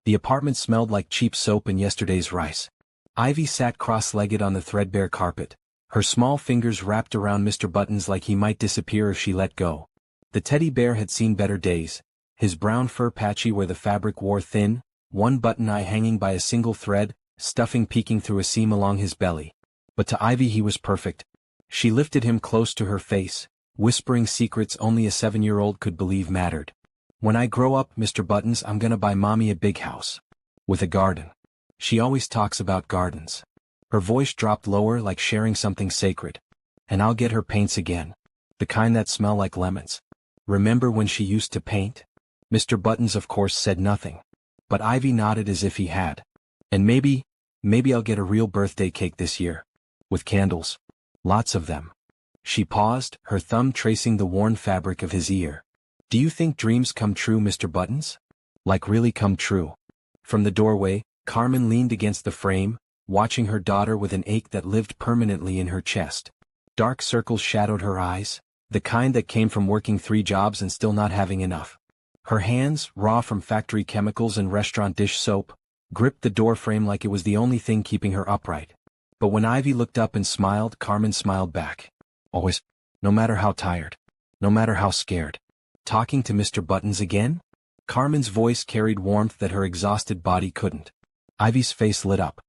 The apartment smelled like cheap soap and yesterday's rice. Ivy sat cross-legged on the threadbare carpet, her small fingers wrapped around Mr. Buttons like he might disappear if she let go. The teddy bear had seen better days, his brown fur patchy where the fabric wore thin, one button eye hanging by a single thread, stuffing peeking through a seam along his belly. But to Ivy he was perfect. She lifted him close to her face, whispering secrets only a 7-year-old could believe mattered. "When I grow up, Mr. Buttons, I'm gonna buy Mommy a big house. With a garden. She always talks about gardens." Her voice dropped lower like sharing something sacred. "And I'll get her paints again. The kind that smell like lemons. Remember when she used to paint?" Mr. Buttons of course said nothing. But Ivy nodded as if he had. "And maybe I'll get a real birthday cake this year. With candles. Lots of them." She paused, her thumb tracing the worn fabric of his ear. "Do you think dreams come true, Mr. Buttons? Like really come true?" From the doorway, Carmen leaned against the frame, watching her daughter with an ache that lived permanently in her chest. Dark circles shadowed her eyes, the kind that came from working 3 jobs and still not having enough. Her hands, raw from factory chemicals and restaurant dish soap, gripped the door frame like it was the only thing keeping her upright. But when Ivy looked up and smiled, Carmen smiled back. Always. No matter how tired. No matter how scared. "Talking to Mr. Buttons again?" Carmen's voice carried warmth that her exhausted body couldn't. Ivy's face lit up.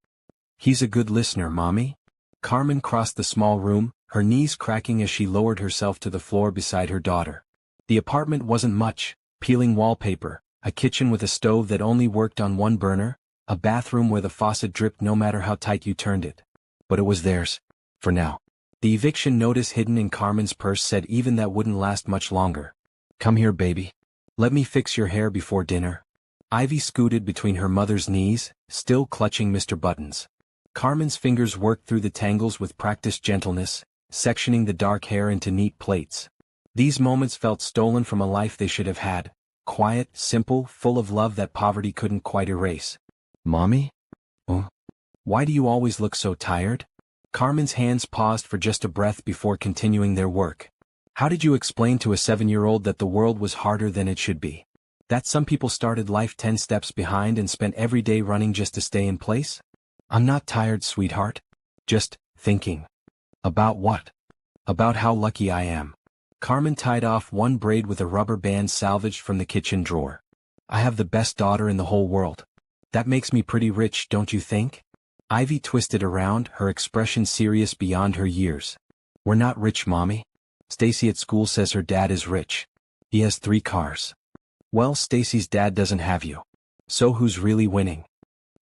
"He's a good listener, Mommy." Carmen crossed the small room, her knees cracking as she lowered herself to the floor beside her daughter. The apartment wasn't much: peeling wallpaper, a kitchen with a stove that only worked on one burner, a bathroom where the faucet dripped no matter how tight you turned it. But it was theirs. For now. The eviction notice hidden in Carmen's purse said even that wouldn't last much longer. "Come here, baby. Let me fix your hair before dinner." Ivy scooted between her mother's knees, still clutching Mr. Buttons. Carmen's fingers worked through the tangles with practiced gentleness, sectioning the dark hair into neat plaits. These moments felt stolen from a life they should have had, quiet, simple, full of love that poverty couldn't quite erase. "Mommy? Oh. Why do you always look so tired?" Carmen's hands paused for just a breath before continuing their work. "How did you explain to a 7-year-old that the world was harder than it should be? That some people started life 10 steps behind and spent every day running just to stay in place?" "I'm not tired, sweetheart. Just thinking." "About what?" "About how lucky I am." Carmen tied off one braid with a rubber band salvaged from the kitchen drawer. "I have the best daughter in the whole world. That makes me pretty rich, don't you think?" Ivy twisted around, her expression serious beyond her years. "We're not rich, Mommy. Stacy at school says her dad is rich. He has 3 cars." "Well, Stacy's dad doesn't have you. So who's really winning?"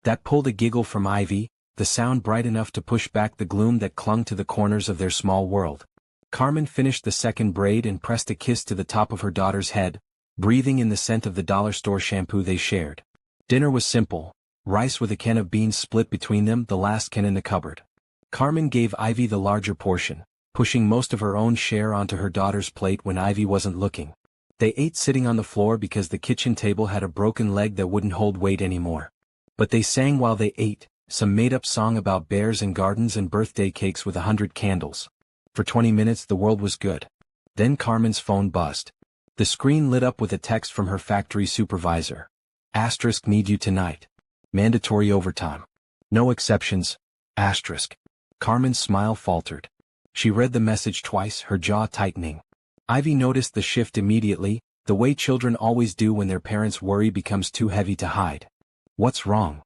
That pulled a giggle from Ivy, the sound bright enough to push back the gloom that clung to the corners of their small world. Carmen finished the second braid and pressed a kiss to the top of her daughter's head, breathing in the scent of the dollar store shampoo they shared. Dinner was simple: rice with a can of beans split between them, the last can in the cupboard. Carmen gave Ivy the larger portion, pushing most of her own share onto her daughter's plate when Ivy wasn't looking. They ate sitting on the floor because the kitchen table had a broken leg that wouldn't hold weight anymore. But they sang while they ate, some made-up song about bears and gardens and birthday cakes with 100 candles. For 20 minutes the world was good. Then Carmen's phone buzzed. The screen lit up with a text from her factory supervisor. *, need you tonight. Mandatory overtime. No exceptions. *. Carmen's smile faltered. She read the message twice, her jaw tightening. Ivy noticed the shift immediately, the way children always do when their parents' worry becomes too heavy to hide. "What's wrong?"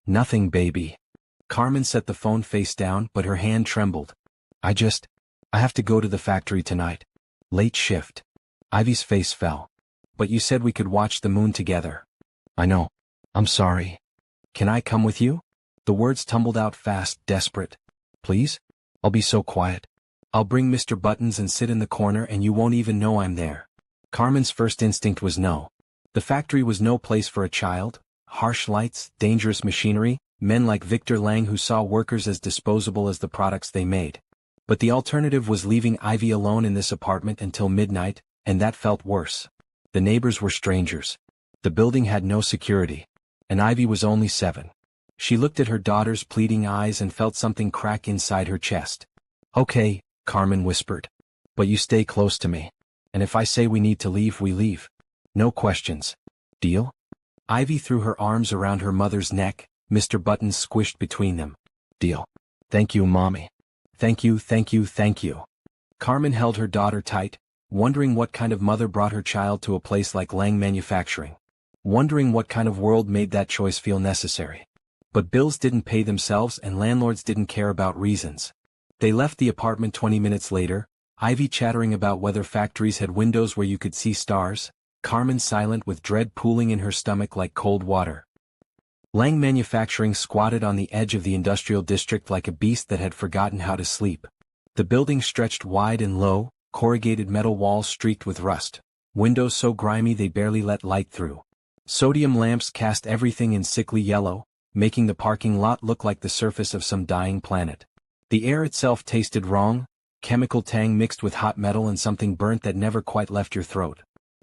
"Nothing, baby." Carmen set the phone face down, but her hand trembled. I have to go to the factory tonight. Late shift." Ivy's face fell. "But you said we could watch the moon together." "I know. I'm sorry." "Can I come with you?" The words tumbled out fast, desperate. "Please? I'll be so quiet. I'll bring Mr. Buttons and sit in the corner and you won't even know I'm there." Carmen's first instinct was no. The factory was no place for a child. Harsh lights, dangerous machinery, men like Victor Lang who saw workers as disposable as the products they made. But the alternative was leaving Ivy alone in this apartment until midnight, and that felt worse. The neighbors were strangers. The building had no security. And Ivy was only 7. She looked at her daughter's pleading eyes and felt something crack inside her chest. "Okay," Carmen whispered. "But you stay close to me. And if I say we need to leave, we leave. No questions. Deal?" Ivy threw her arms around her mother's neck, Mr. Buttons squished between them. Deal. Thank you, Mommy. Thank you, thank you, thank you. Carmen held her daughter tight, wondering what kind of mother brought her child to a place like Lang Manufacturing. Wondering what kind of world made that choice feel necessary. But bills didn't pay themselves and landlords didn't care about reasons. They left the apartment 20 minutes later, Ivy chattering about whether factories had windows where you could see stars, Carmen silent with dread pooling in her stomach like cold water. Lang Manufacturing squatted on the edge of the industrial district like a beast that had forgotten how to sleep. The building stretched wide and low, corrugated metal walls streaked with rust, windows so grimy they barely let light through. Sodium lamps cast everything in sickly yellow, making the parking lot look like the surface of some dying planet. The air itself tasted wrong, chemical tang mixed with hot metal and something burnt that never quite left your throat.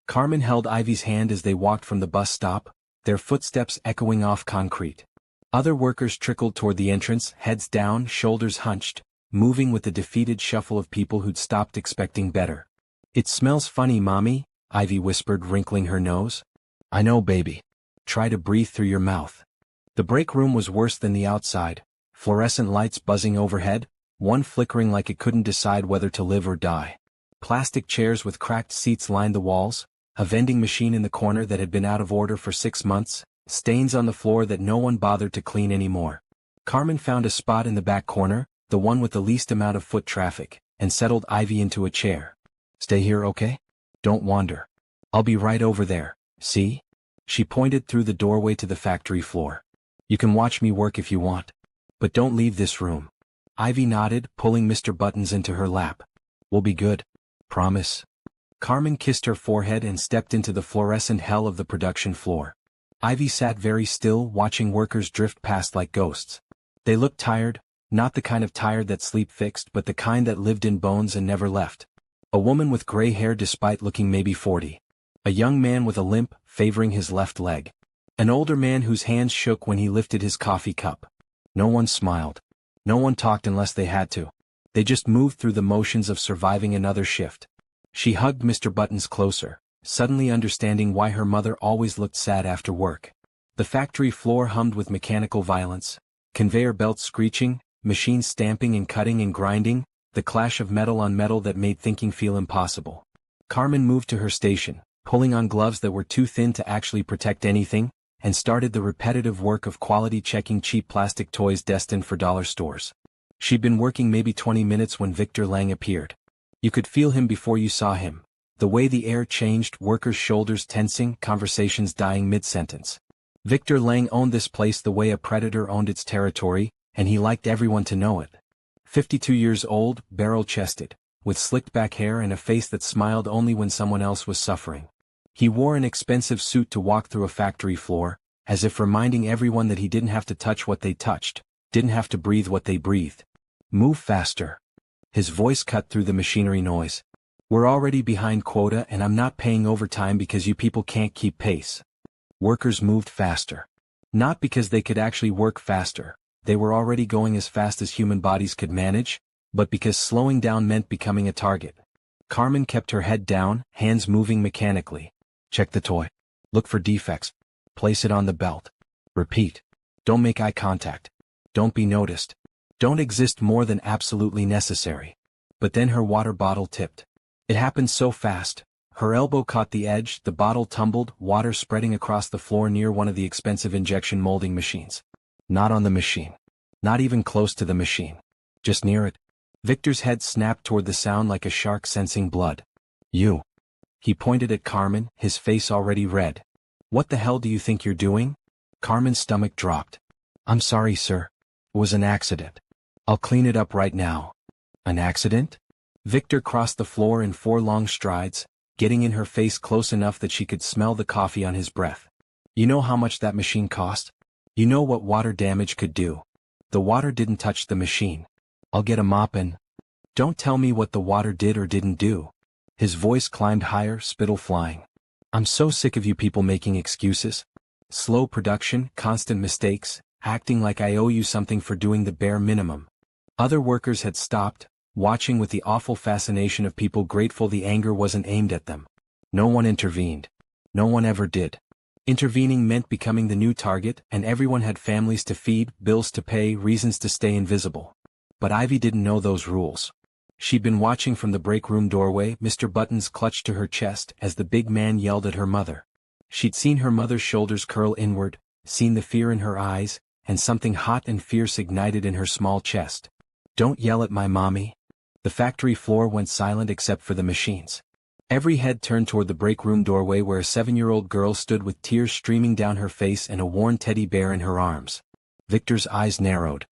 Carmen held Ivy's hand as they walked from the bus stop, their footsteps echoing off concrete. Other workers trickled toward the entrance, heads down, shoulders hunched, moving with the defeated shuffle of people who'd stopped expecting better. It smells funny, Mommy, Ivy whispered, wrinkling her nose. I know, baby. Try to breathe through your mouth. The break room was worse than the outside, fluorescent lights buzzing overhead, one flickering like it couldn't decide whether to live or die. Plastic chairs with cracked seats lined the walls, a vending machine in the corner that had been out of order for 6 months, stains on the floor that no one bothered to clean anymore. Carmen found a spot in the back corner, the one with the least amount of foot traffic, and settled Ivy into a chair. Stay here, okay? Don't wander. I'll be right over there, see? She pointed through the doorway to the factory floor. You can watch me work if you want. But don't leave this room. Ivy nodded, pulling Mr. Buttons into her lap. We'll be good. Promise. Carmen kissed her forehead and stepped into the fluorescent hell of the production floor. Ivy sat very still, watching workers drift past like ghosts. They looked tired, not the kind of tired that sleep fixed but the kind that lived in bones and never left. A woman with gray hair despite looking maybe 40. A young man with a limp, favoring his left leg. An older man whose hands shook when he lifted his coffee cup. No one smiled. No one talked unless they had to. They just moved through the motions of surviving another shift. She hugged Mr. Buttons closer, suddenly understanding why her mother always looked sad after work. The factory floor hummed with mechanical violence, conveyor belts screeching, machines stamping and cutting and grinding, the clash of metal on metal that made thinking feel impossible. Carmen moved to her station, pulling on gloves that were too thin to actually protect anything, and started the repetitive work of quality checking cheap plastic toys destined for dollar stores. She'd been working maybe 20 minutes when Victor Lang appeared. You could feel him before you saw him. The way the air changed, workers' shoulders tensing, conversations dying mid-sentence. Victor Lang owned this place the way a predator owned its territory, and he liked everyone to know it. 52 years old, barrel-chested, with slicked-back hair and a face that smiled only when someone else was suffering. He wore an expensive suit to walk through a factory floor, as if reminding everyone that he didn't have to touch what they touched, didn't have to breathe what they breathed. Move faster. His voice cut through the machinery noise. We're already behind quota and I'm not paying overtime because you people can't keep pace. Workers moved faster. Not because they could actually work faster, they were already going as fast as human bodies could manage, but because slowing down meant becoming a target. Carmen kept her head down, hands moving mechanically. Check the toy. Look for defects. Place it on the belt. Repeat. Don't make eye contact. Don't be noticed. Don't exist more than absolutely necessary. But then her water bottle tipped. It happened so fast. Her elbow caught the edge, the bottle tumbled, water spreading across the floor near one of the expensive injection molding machines. Not on the machine. Not even close to the machine. Just near it. Victor's head snapped toward the sound like a shark sensing blood. You. He pointed at Carmen, his face already red. What the hell do you think you're doing? Carmen's stomach dropped. I'm sorry, sir. It was an accident. I'll clean it up right now. An accident? Victor crossed the floor in 4 long strides, getting in her face close enough that she could smell the coffee on his breath. You know how much that machine cost? You know what water damage could do. The water didn't touch the machine. I'll get a mop and... Don't tell me what the water did or didn't do. His voice climbed higher, spittle flying. I'm so sick of you people making excuses. Slow production, constant mistakes, acting like I owe you something for doing the bare minimum. Other workers had stopped, watching with the awful fascination of people grateful the anger wasn't aimed at them. No one intervened. No one ever did. Intervening meant becoming the new target, and everyone had families to feed, bills to pay, reasons to stay invisible. But Ivy didn't know those rules. She'd been watching from the break room doorway. Mr. Buttons clutched to her chest as the big man yelled at her mother. She'd seen her mother's shoulders curl inward, seen the fear in her eyes, and something hot and fierce ignited in her small chest. "Don't yell at my mommy." The factory floor went silent except for the machines. Every head turned toward the break room doorway where a 7-year-old girl stood with tears streaming down her face and a worn teddy bear in her arms. Victor's eyes narrowed.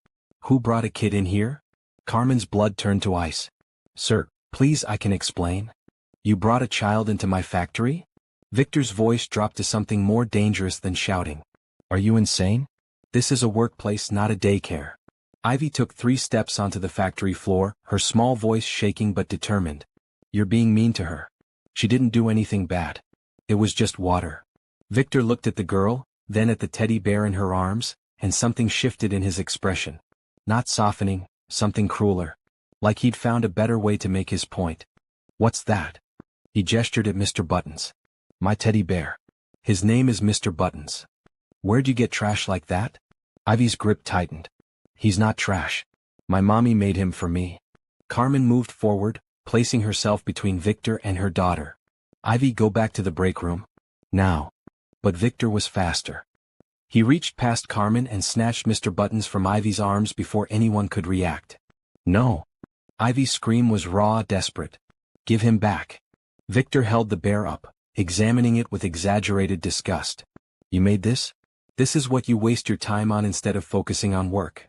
"Who brought a kid in here?" Carmen's blood turned to ice. "Sir, please, I can explain." "You brought a child into my factory?" Victor's voice dropped to something more dangerous than shouting. "Are you insane? This is a workplace, not a daycare." Ivy took 3 steps onto the factory floor, her small voice shaking but determined. "You're being mean to her. She didn't do anything bad. It was just water." Victor looked at the girl, then at the teddy bear in her arms, and something shifted in his expression. Not softening, something crueler. Like he'd found a better way to make his point. "What's that?" He gestured at Mr. Buttons. "My teddy bear. His name is Mr. Buttons." "Where'd you get trash like that?" Ivy's grip tightened. "He's not trash. My mommy made him for me." Carmen moved forward, placing herself between Victor and her daughter. "Ivy, go back to the break room. Now." But Victor was faster. He reached past Carmen and snatched Mr. Buttons from Ivy's arms before anyone could react. "No." Ivy's scream was raw, desperate. "Give him back." Victor held the bear up, examining it with exaggerated disgust. "You made this? This is what you waste your time on instead of focusing on work."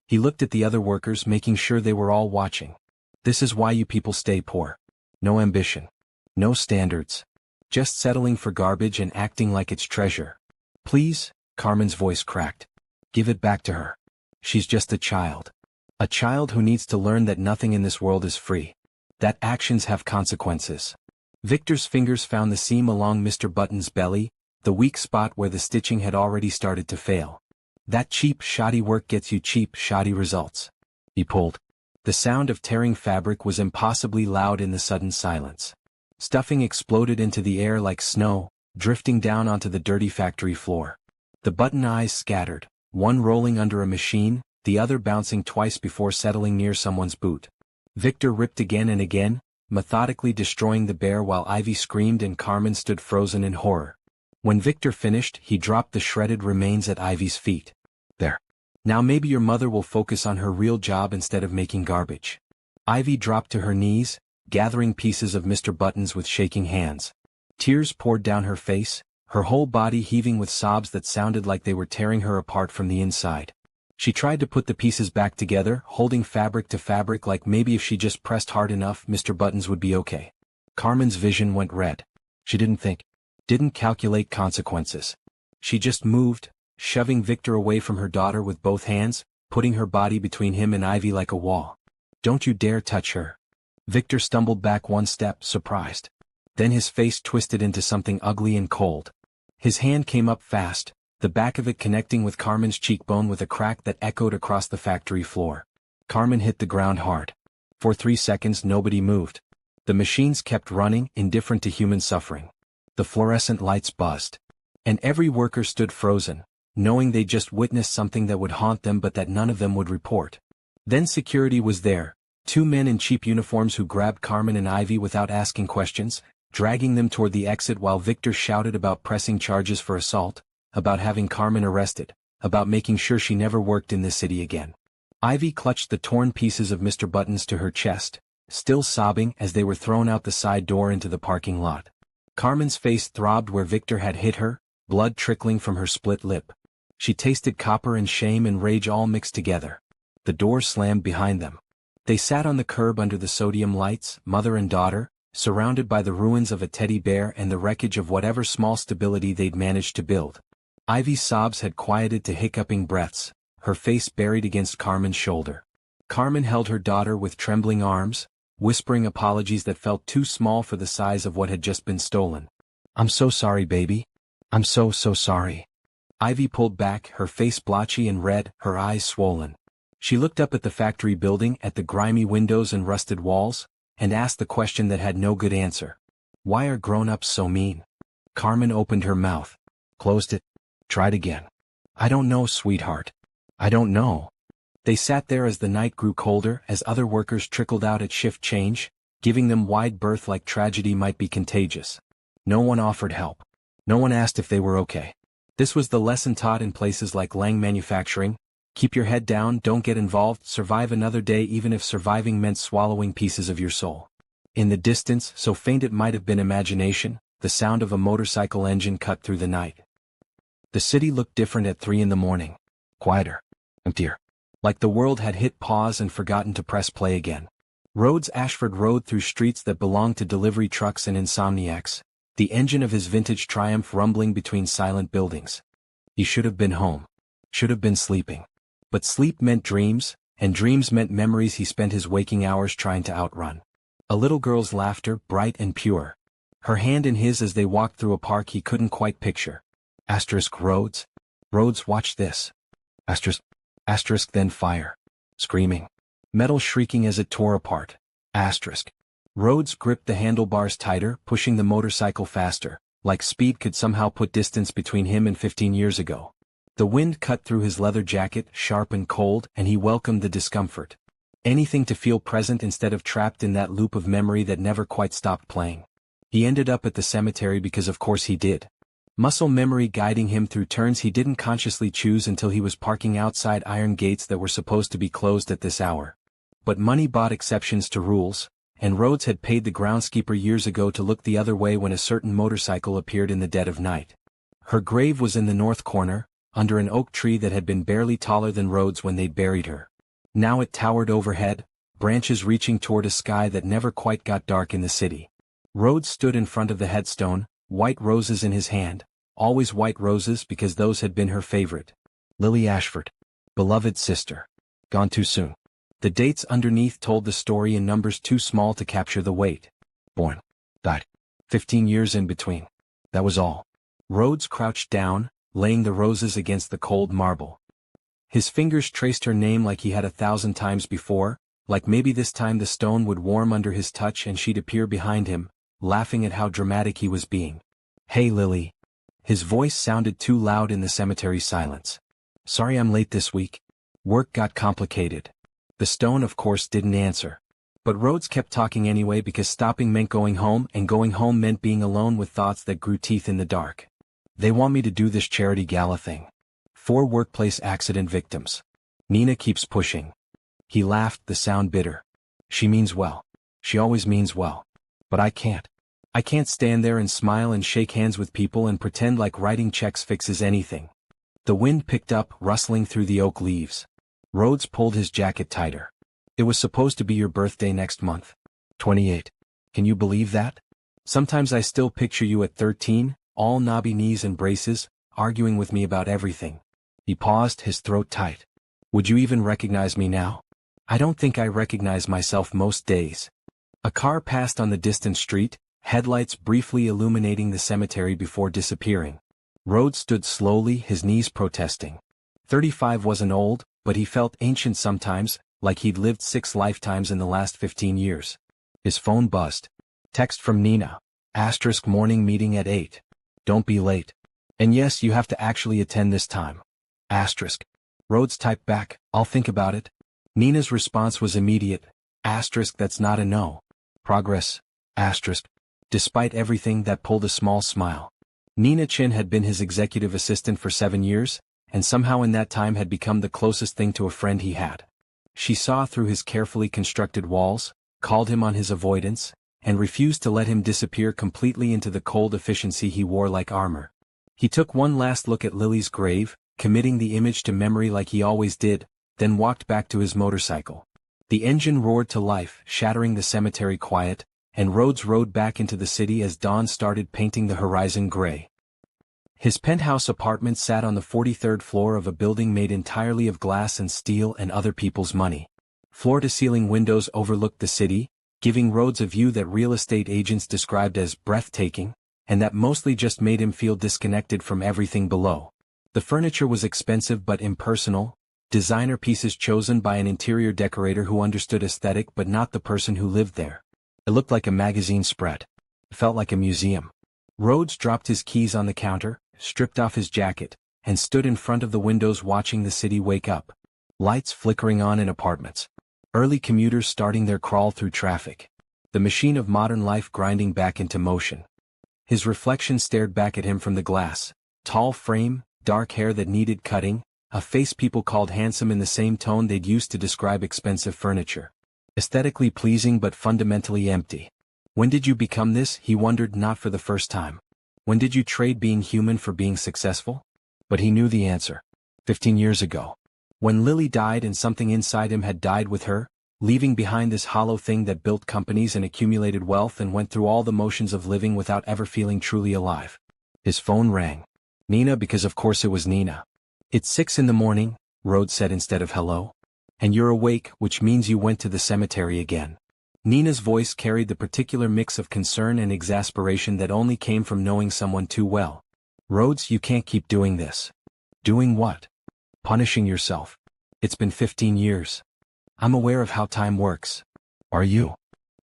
He looked at the other workers, making sure they were all watching. "This is why you people stay poor. No ambition. No standards. Just settling for garbage and acting like it's treasure." "Please," Carmen's voice cracked. "Give it back to her. She's just a child. A child who needs to learn that nothing in this world is free. That actions have consequences." Victor's fingers found the seam along Mr. Button's belly, the weak spot where the stitching had already started to fail. "That cheap, shoddy work gets you cheap, shoddy results." He pulled. The sound of tearing fabric was impossibly loud in the sudden silence. Stuffing exploded into the air like snow, drifting down onto the dirty factory floor. The button eyes scattered, one rolling under a machine, the other bouncing twice before settling near someone's boot. Victor ripped again and again, methodically destroying the bear while Ivy screamed and Carmen stood frozen in horror. When Victor finished, he dropped the shredded remains at Ivy's feet. "There. Now maybe your mother will focus on her real job instead of making garbage." Ivy dropped to her knees, gathering pieces of Mr. Buttons with shaking hands. Tears poured down her face, her whole body heaving with sobs that sounded like they were tearing her apart from the inside. She tried to put the pieces back together, holding fabric to fabric like maybe if she just pressed hard enough Mr. Buttons would be okay. Carmen's vision went red. She didn't calculate consequences. She just moved, shoving Victor away from her daughter with both hands, putting her body between him and Ivy like a wall. "Don't you dare touch her." Victor stumbled back 1 step, surprised. Then his face twisted into something ugly and cold. His hand came up fast, the back of it connecting with Carmen's cheekbone with a crack that echoed across the factory floor. Carmen hit the ground hard. For 3 seconds nobody moved. The machines kept running, indifferent to human suffering. The fluorescent lights buzzed. And every worker stood frozen, knowing they just witnessed something that would haunt them but that none of them would report. Then security was there, 2 men in cheap uniforms who grabbed Carmen and Ivy without asking questions, dragging them toward the exit while Victor shouted about pressing charges for assault, about having Carmen arrested, about making sure she never worked in this city again. Ivy clutched the torn pieces of Mr. Buttons to her chest, still sobbing as they were thrown out the side door into the parking lot. Carmen's face throbbed where Victor had hit her, blood trickling from her split lip. She tasted copper and shame and rage all mixed together. The door slammed behind them. They sat on the curb under the sodium lights, mother and daughter, surrounded by the ruins of a teddy bear and the wreckage of whatever small stability they'd managed to build. Ivy's sobs had quieted to hiccuping breaths, her face buried against Carmen's shoulder. Carmen held her daughter with trembling arms, whispering apologies that felt too small for the size of what had just been stolen. "I'm so sorry, baby. I'm so sorry." Ivy pulled back, her face blotchy and red, her eyes swollen. She looked up at the factory building, at the grimy windows and rusted walls, and asked the question that had no good answer. "Why are grown-ups so mean?" Carmen opened her mouth. Closed it. Tried again. I don't know, sweetheart. I don't know. They sat there as the night grew colder, as other workers trickled out at shift change, giving them wide berth like tragedy might be contagious. No one offered help. No one asked if they were okay. This was the lesson taught in places like Lang Manufacturing. Keep your head down, don't get involved, survive another day even if surviving meant swallowing pieces of your soul. In the distance, so faint it might have been imagination, the sound of a motorcycle engine cut through the night. The city looked different at 3 a.m. Quieter. Emptier. Like the world had hit pause and forgotten to press play again. Rhodes Ashford rode through streets that belonged to delivery trucks and insomniacs, the engine of his vintage Triumph rumbling between silent buildings. He should have been home. Should have been sleeping. But sleep meant dreams, and dreams meant memories he spent his waking hours trying to outrun. A little girl's laughter, bright and pure. Her hand in his as they walked through a park he couldn't quite picture. Rhodes? Rhodes, watch this. Then fire. Screaming. Metal shrieking as it tore apart. Rhodes gripped the handlebars tighter, pushing the motorcycle faster, like speed could somehow put distance between him and 15 years ago. The wind cut through his leather jacket, sharp and cold, and he welcomed the discomfort. Anything to feel present instead of trapped in that loop of memory that never quite stopped playing. He ended up at the cemetery because of course he did. Muscle memory guiding him through turns he didn't consciously choose until he was parking outside iron gates that were supposed to be closed at this hour. But money bought exceptions to rules, and Rhodes had paid the groundskeeper years ago to look the other way when a certain motorcycle appeared in the dead of night. Her grave was in the north corner, under an oak tree that had been barely taller than Rhodes when they'd buried her. Now it towered overhead, branches reaching toward a sky that never quite got dark in the city. Rhodes stood in front of the headstone, white roses in his hand, always white roses because those had been her favorite. Lily Ashford. Beloved sister. Gone too soon. The dates underneath told the story in numbers too small to capture the weight. Born. Died. 15 years in between. That was all. Rhodes crouched down, laying the roses against the cold marble. His fingers traced her name like he had 1,000 times before, like maybe this time the stone would warm under his touch and she'd appear behind him, laughing at how dramatic he was being. Hey Lily. His voice sounded too loud in the cemetery silence. Sorry I'm late this week. Work got complicated. The stone of course didn't answer. But Rhodes kept talking anyway because stopping meant going home and going home meant being alone with thoughts that grew teeth in the dark. They want me to do this charity gala thing. 4 workplace accident victims. Nina keeps pushing. He laughed, the sound bitter. She means well. She always means well. But I can't. I can't stand there and smile and shake hands with people and pretend like writing checks fixes anything. The wind picked up, rustling through the oak leaves. Rhodes pulled his jacket tighter. It was supposed to be your birthday next month. 28. Can you believe that? Sometimes I still picture you at 13, all knobby knees and braces, arguing with me about everything. He paused, his throat tight. Would you even recognize me now? I don't think I recognize myself most days. A car passed on the distant street, headlights briefly illuminating the cemetery before disappearing. Rhodes stood slowly, his knees protesting. 35 wasn't old, but he felt ancient sometimes, like he'd lived 6 lifetimes in the last 15 years. His phone buzzed. Text from Nina. Morning meeting at 8. Don't be late. And yes, you have to actually attend this time. Rhodes typed back, I'll think about it. Nina's response was immediate. That's not a no. Progress. Despite everything, that pulled a small smile. Nina Chin had been his executive assistant for 7 years, and somehow in that time had become the closest thing to a friend he had. She saw through his carefully constructed walls, called him on his avoidance, and refused to let him disappear completely into the cold efficiency he wore like armor. He took one last look at Lily's grave, committing the image to memory like he always did, then walked back to his motorcycle. The engine roared to life, shattering the cemetery quiet, and Rhodes rode back into the city as dawn started painting the horizon gray. His penthouse apartment sat on the 43rd floor of a building made entirely of glass and steel and other people's money. Floor-to-ceiling windows overlooked the city, giving Rhodes a view that real estate agents described as breathtaking, and that mostly just made him feel disconnected from everything below. The furniture was expensive but impersonal, designer pieces chosen by an interior decorator who understood aesthetic but not the person who lived there. It looked like a magazine spread. It felt like a museum. Rhodes dropped his keys on the counter, stripped off his jacket, and stood in front of the windows watching the city wake up. Lights flickering on in apartments. Early commuters starting their crawl through traffic. The machine of modern life grinding back into motion. His reflection stared back at him from the glass. Tall frame, dark hair that needed cutting, a face people called handsome in the same tone they'd used to describe expensive furniture. Aesthetically pleasing but fundamentally empty. When did you become this? He wondered, not for the first time. When did you trade being human for being successful? But he knew the answer. 15 years ago. When Lily died and something inside him had died with her, leaving behind this hollow thing that built companies and accumulated wealth and went through all the motions of living without ever feeling truly alive. His phone rang. Nina, because of course it was Nina. "It's 6 in the morning, Rhodes said instead of hello. "And you're awake, which means you went to the cemetery again." Nina's voice carried the particular mix of concern and exasperation that only came from knowing someone too well. "Rhodes, you can't keep doing this." "Doing what?" "Punishing yourself. It's been 15 years. I'm aware of how time works." "Are you?"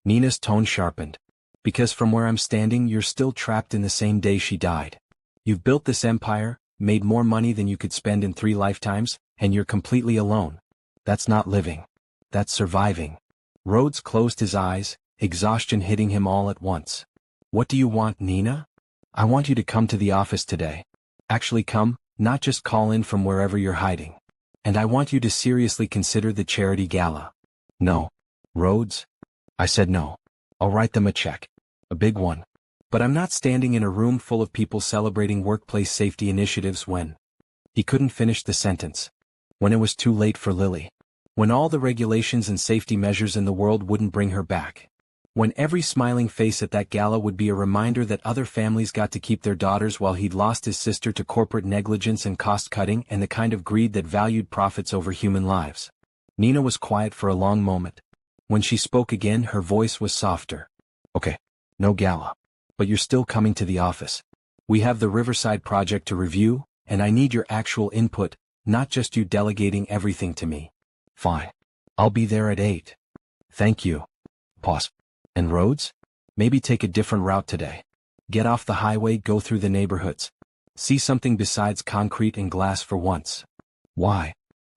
Nina's tone sharpened. "Because from where I'm standing you're still trapped in the same day she died. You've built this empire, made more money than you could spend in 3 lifetimes, and you're completely alone. That's not living. That's surviving." Rhodes closed his eyes, exhaustion hitting him all at once. "What do you want, Nina?" "I want you to come to the office today. Actually come, not just call in from wherever you're hiding. And I want you to seriously consider the charity gala." "No." "Rhodes?" "I said no. I'll write them a check. A big one. But I'm not standing in a room full of people celebrating workplace safety initiatives when—" He couldn't finish the sentence. When it was too late for Lily. When all the regulations and safety measures in the world wouldn't bring her back. When every smiling face at that gala would be a reminder that other families got to keep their daughters while he'd lost his sister to corporate negligence and cost-cutting and the kind of greed that valued profits over human lives. Nina was quiet for a long moment. When she spoke again, her voice was softer. "Okay, no gala. But you're still coming to the office. We have the Riverside project to review, and I need your actual input, not just you delegating everything to me." "Fine. I'll be there at 8. "Thank you." Pause. "And Rhodes? Maybe take a different route today. Get off the highway, go through the neighborhoods. See something besides concrete and glass for once." "Why?"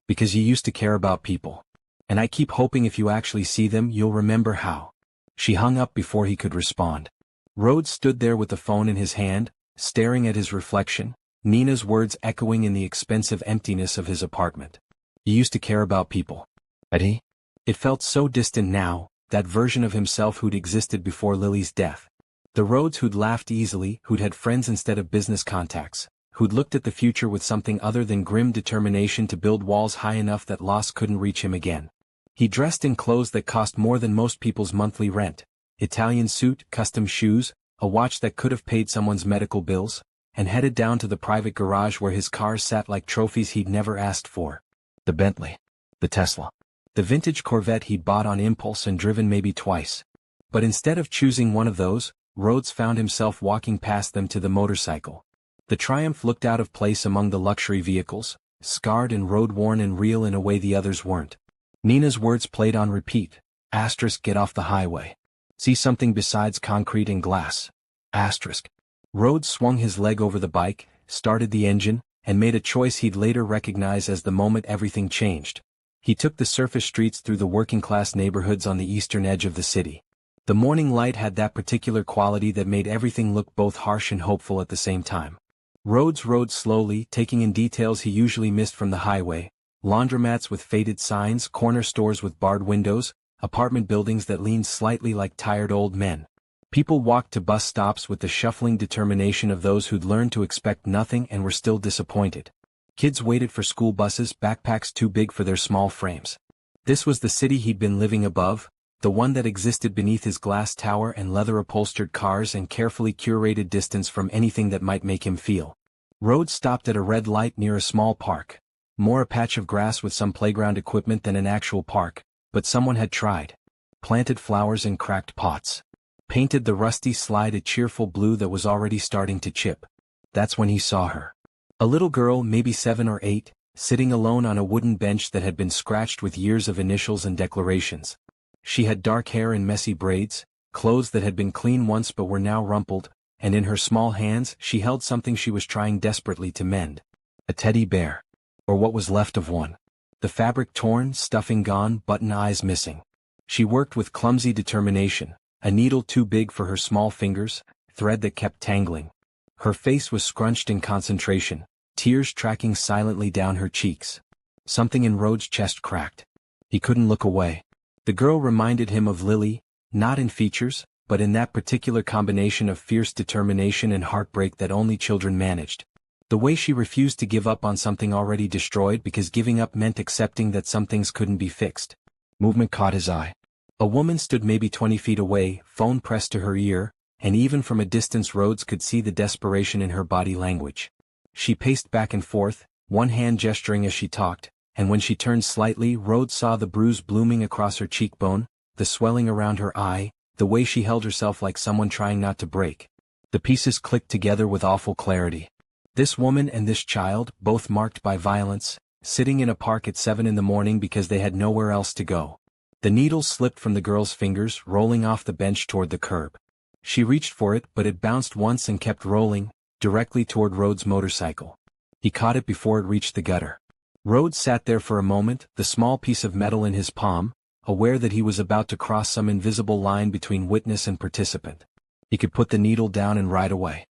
"Because you used to care about people. And I keep hoping if you actually see them you'll remember how." She hung up before he could respond. Rhodes stood there with the phone in his hand, staring at his reflection, Nina's words echoing in the expensive emptiness of his apartment. "You used to care about people." Had he? It felt so distant now, that version of himself who'd existed before Lily's death. The Rhodes who'd laughed easily, who'd had friends instead of business contacts, who'd looked at the future with something other than grim determination to build walls high enough that loss couldn't reach him again. He dressed in clothes that cost more than most people's monthly rent. Italian suit, custom shoes, a watch that could have paid someone's medical bills, and headed down to the private garage where his cars sat like trophies he'd never asked for. The Bentley. The Tesla. The vintage Corvette he'd bought on impulse and driven maybe twice. But instead of choosing one of those, Rhodes found himself walking past them to the motorcycle. The Triumph looked out of place among the luxury vehicles, scarred and road-worn and real in a way the others weren't. Nina's words played on repeat. Asterisk, get off the highway. See something besides concrete and glass. Asterisk. Rhodes swung his leg over the bike, started the engine, and made a choice he'd later recognize as the moment everything changed. He took the surface streets through the working-class neighborhoods on the eastern edge of the city. The morning light had that particular quality that made everything look both harsh and hopeful at the same time. Rhodes rode slowly, taking in details he usually missed from the highway: laundromats with faded signs, corner stores with barred windows, apartment buildings that leaned slightly like tired old men. People walked to bus stops with the shuffling determination of those who'd learned to expect nothing and were still disappointed. Kids waited for school buses, backpacks too big for their small frames. This was the city he'd been living above, the one that existed beneath his glass tower and leather-upholstered cars and carefully curated distance from anything that might make him feel. Rhodes stopped at a red light near a small park. More a patch of grass with some playground equipment than an actual park, but someone had tried. Planted flowers in cracked pots. Painted the rusty slide a cheerful blue that was already starting to chip. That's when he saw her. A little girl, maybe 7 or 8, sitting alone on a wooden bench that had been scratched with years of initials and declarations. She had dark hair in messy braids, clothes that had been clean once but were now rumpled, and in her small hands she held something she was trying desperately to mend. A teddy bear. Or what was left of one. The fabric torn, stuffing gone, button eyes missing. She worked with clumsy determination, a needle too big for her small fingers, thread that kept tangling. Her face was scrunched in concentration, tears tracking silently down her cheeks. Something in Rhodes' chest cracked. He couldn't look away. The girl reminded him of Lily, not in features, but in that particular combination of fierce determination and heartbreak that only children managed. The way she refused to give up on something already destroyed because giving up meant accepting that some things couldn't be fixed. Movement caught his eye. A woman stood maybe 20 feet away, phone pressed to her ear, and even from a distance Rhodes could see the desperation in her body language. She paced back and forth, one hand gesturing as she talked, and when she turned slightly Rhodes saw the bruise blooming across her cheekbone, the swelling around her eye, the way she held herself like someone trying not to break. The pieces clicked together with awful clarity. This woman and this child, both marked by violence, sitting in a park at 7 in the morning because they had nowhere else to go. The needle slipped from the girl's fingers, rolling off the bench toward the curb. She reached for it, but it bounced once and kept rolling, directly toward Rhodes' motorcycle. He caught it before it reached the gutter. Rhodes sat there for a moment, the small piece of metal in his palm, aware that he was about to cross some invisible line between witness and participant. He could put the needle down and ride away.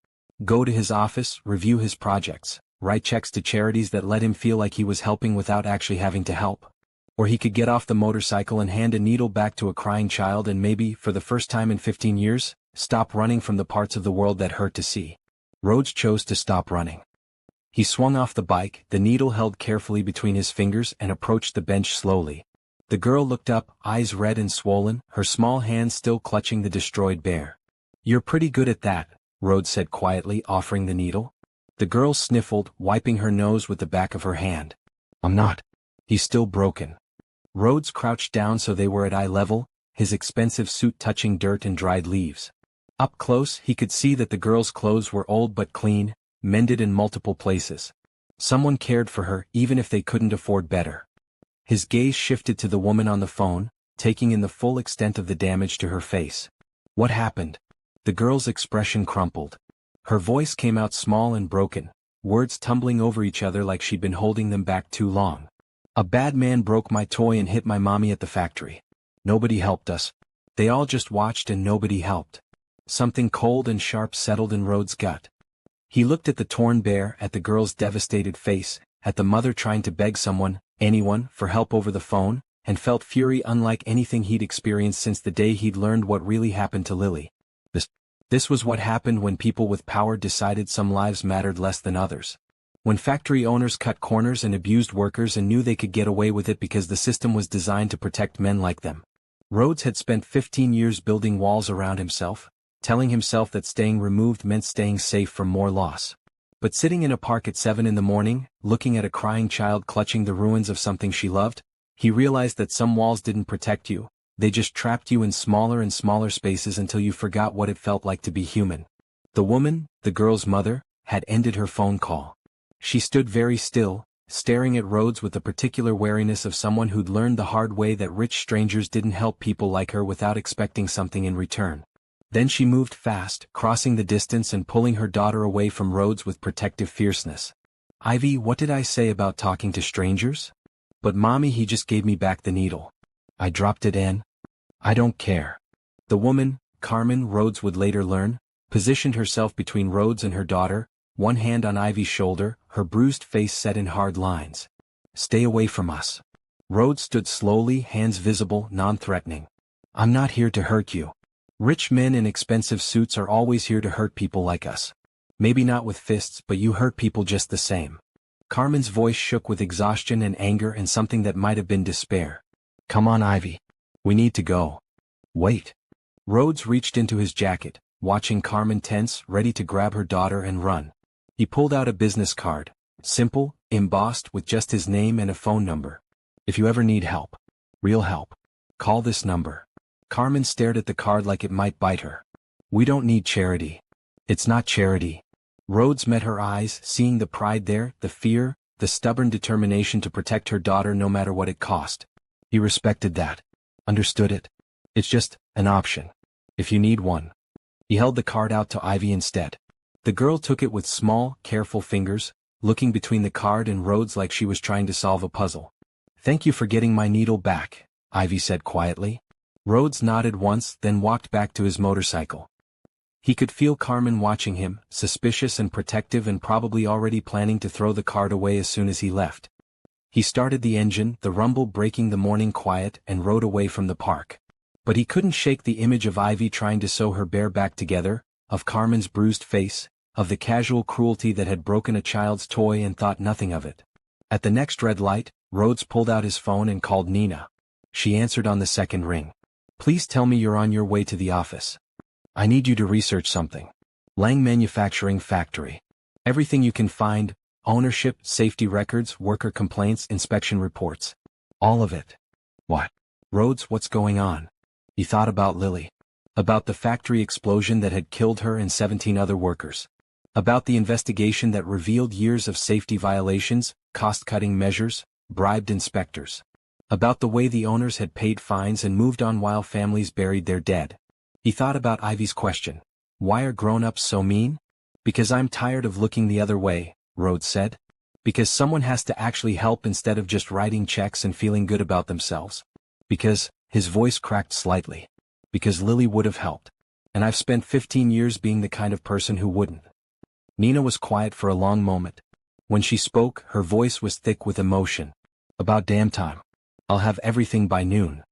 Go to his office, review his projects, write checks to charities that let him feel like he was helping without actually having to help. Or he could get off the motorcycle and hand a needle back to a crying child and maybe, for the first time in 15 years, stop running from the parts of the world that hurt to see. Rhodes chose to stop running. He swung off the bike, the needle held carefully between his fingers, and approached the bench slowly. The girl looked up, eyes red and swollen, her small hands still clutching the destroyed bear. "You're pretty good at that," Rhodes said quietly, offering the needle. The girl sniffled, wiping her nose with the back of her hand. "I'm not." "He's still broken." Rhodes crouched down so they were at eye level, his expensive suit touching dirt and dried leaves. Up close, he could see that the girl's clothes were old but clean, mended in multiple places. Someone cared for her, even if they couldn't afford better. His gaze shifted to the woman on the phone, taking in the full extent of the damage to her face. "What happened?" The girl's expression crumpled. Her voice came out small and broken, words tumbling over each other like she'd been holding them back too long. "A bad man broke my toy and hit my mommy at the factory. Nobody helped us. They all just watched and nobody helped." Something cold and sharp settled in Rhodes' gut. He looked at the torn bear, at the girl's devastated face, at the mother trying to beg someone, anyone, for help over the phone, and felt fury unlike anything he'd experienced since the day he'd learned what really happened to Lily. This was what happened when people with power decided some lives mattered less than others. When factory owners cut corners and abused workers and knew they could get away with it because the system was designed to protect men like them. Rhodes had spent 15 years building walls around himself, telling himself that staying removed meant staying safe from more loss. But sitting in a park at 7 in the morning, looking at a crying child clutching the ruins of something she loved, he realized that some walls didn't protect you, they just trapped you in smaller and smaller spaces until you forgot what it felt like to be human. The woman, the girl's mother, had ended her phone call. She stood very still, staring at Rhodes with the particular wariness of someone who'd learned the hard way that rich strangers didn't help people like her without expecting something in return. Then she moved fast, crossing the distance and pulling her daughter away from Rhodes with protective fierceness. "Ivy, what did I say about talking to strangers?" "But mommy, he just gave me back the needle. I dropped it in. I don't care." The woman, Carmen, Rhodes would later learn, positioned herself between Rhodes and her daughter, one hand on Ivy's shoulder, her bruised face set in hard lines. "Stay away from us." Rhodes stood slowly, hands visible, non-threatening. "I'm not here to hurt you. Rich men in expensive suits are always here to hurt people like us. Maybe not with fists, but you hurt people just the same." Carmen's voice shook with exhaustion and anger and something that might have been despair. "Come on, Ivy. We need to go." "Wait." Rhodes reached into his jacket, watching Carmen tense, ready to grab her daughter and run. He pulled out a business card, simple, embossed with just his name and a phone number. "If you ever need help, real help, call this number." Carmen stared at the card like it might bite her. "We don't need charity." "It's not charity." Rhodes met her eyes, seeing the pride there, the fear, the stubborn determination to protect her daughter no matter what it cost. He respected that. Understood it. "It's just an option. If you need one." He held the card out to Ivy instead. The girl took it with small, careful fingers, looking between the card and Rhodes like she was trying to solve a puzzle. "Thank you for getting my needle back," Ivy said quietly. Rhodes nodded once, then walked back to his motorcycle. He could feel Carmen watching him, suspicious and protective and probably already planning to throw the card away as soon as he left. He started the engine, the rumble breaking the morning quiet, and rode away from the park. But he couldn't shake the image of Ivy trying to sew her bare back together, of Carmen's bruised face, of the casual cruelty that had broken a child's toy and thought nothing of it. At the next red light, Rhodes pulled out his phone and called Nina. She answered on the second ring. "Please tell me you're on your way to the office. I need you to research something. Lang Manufacturing Factory. Everything you can find, ownership, safety records, worker complaints, inspection reports. All of it." "What?" "Rhodes, what's going on?" He thought about Lily. About the factory explosion that had killed her and 17 other workers. About the investigation that revealed years of safety violations, cost-cutting measures, bribed inspectors. About the way the owners had paid fines and moved on while families buried their dead. He thought about Ivy's question. "Why are grown-ups so mean?" "Because I'm tired of looking the other way," Rhodes said. "Because someone has to actually help instead of just writing checks and feeling good about themselves. Because," his voice cracked slightly, "because Lily would have helped. And I've spent 15 years being the kind of person who wouldn't." Nina was quiet for a long moment. When she spoke, her voice was thick with emotion. "About damn time. I'll have everything by noon."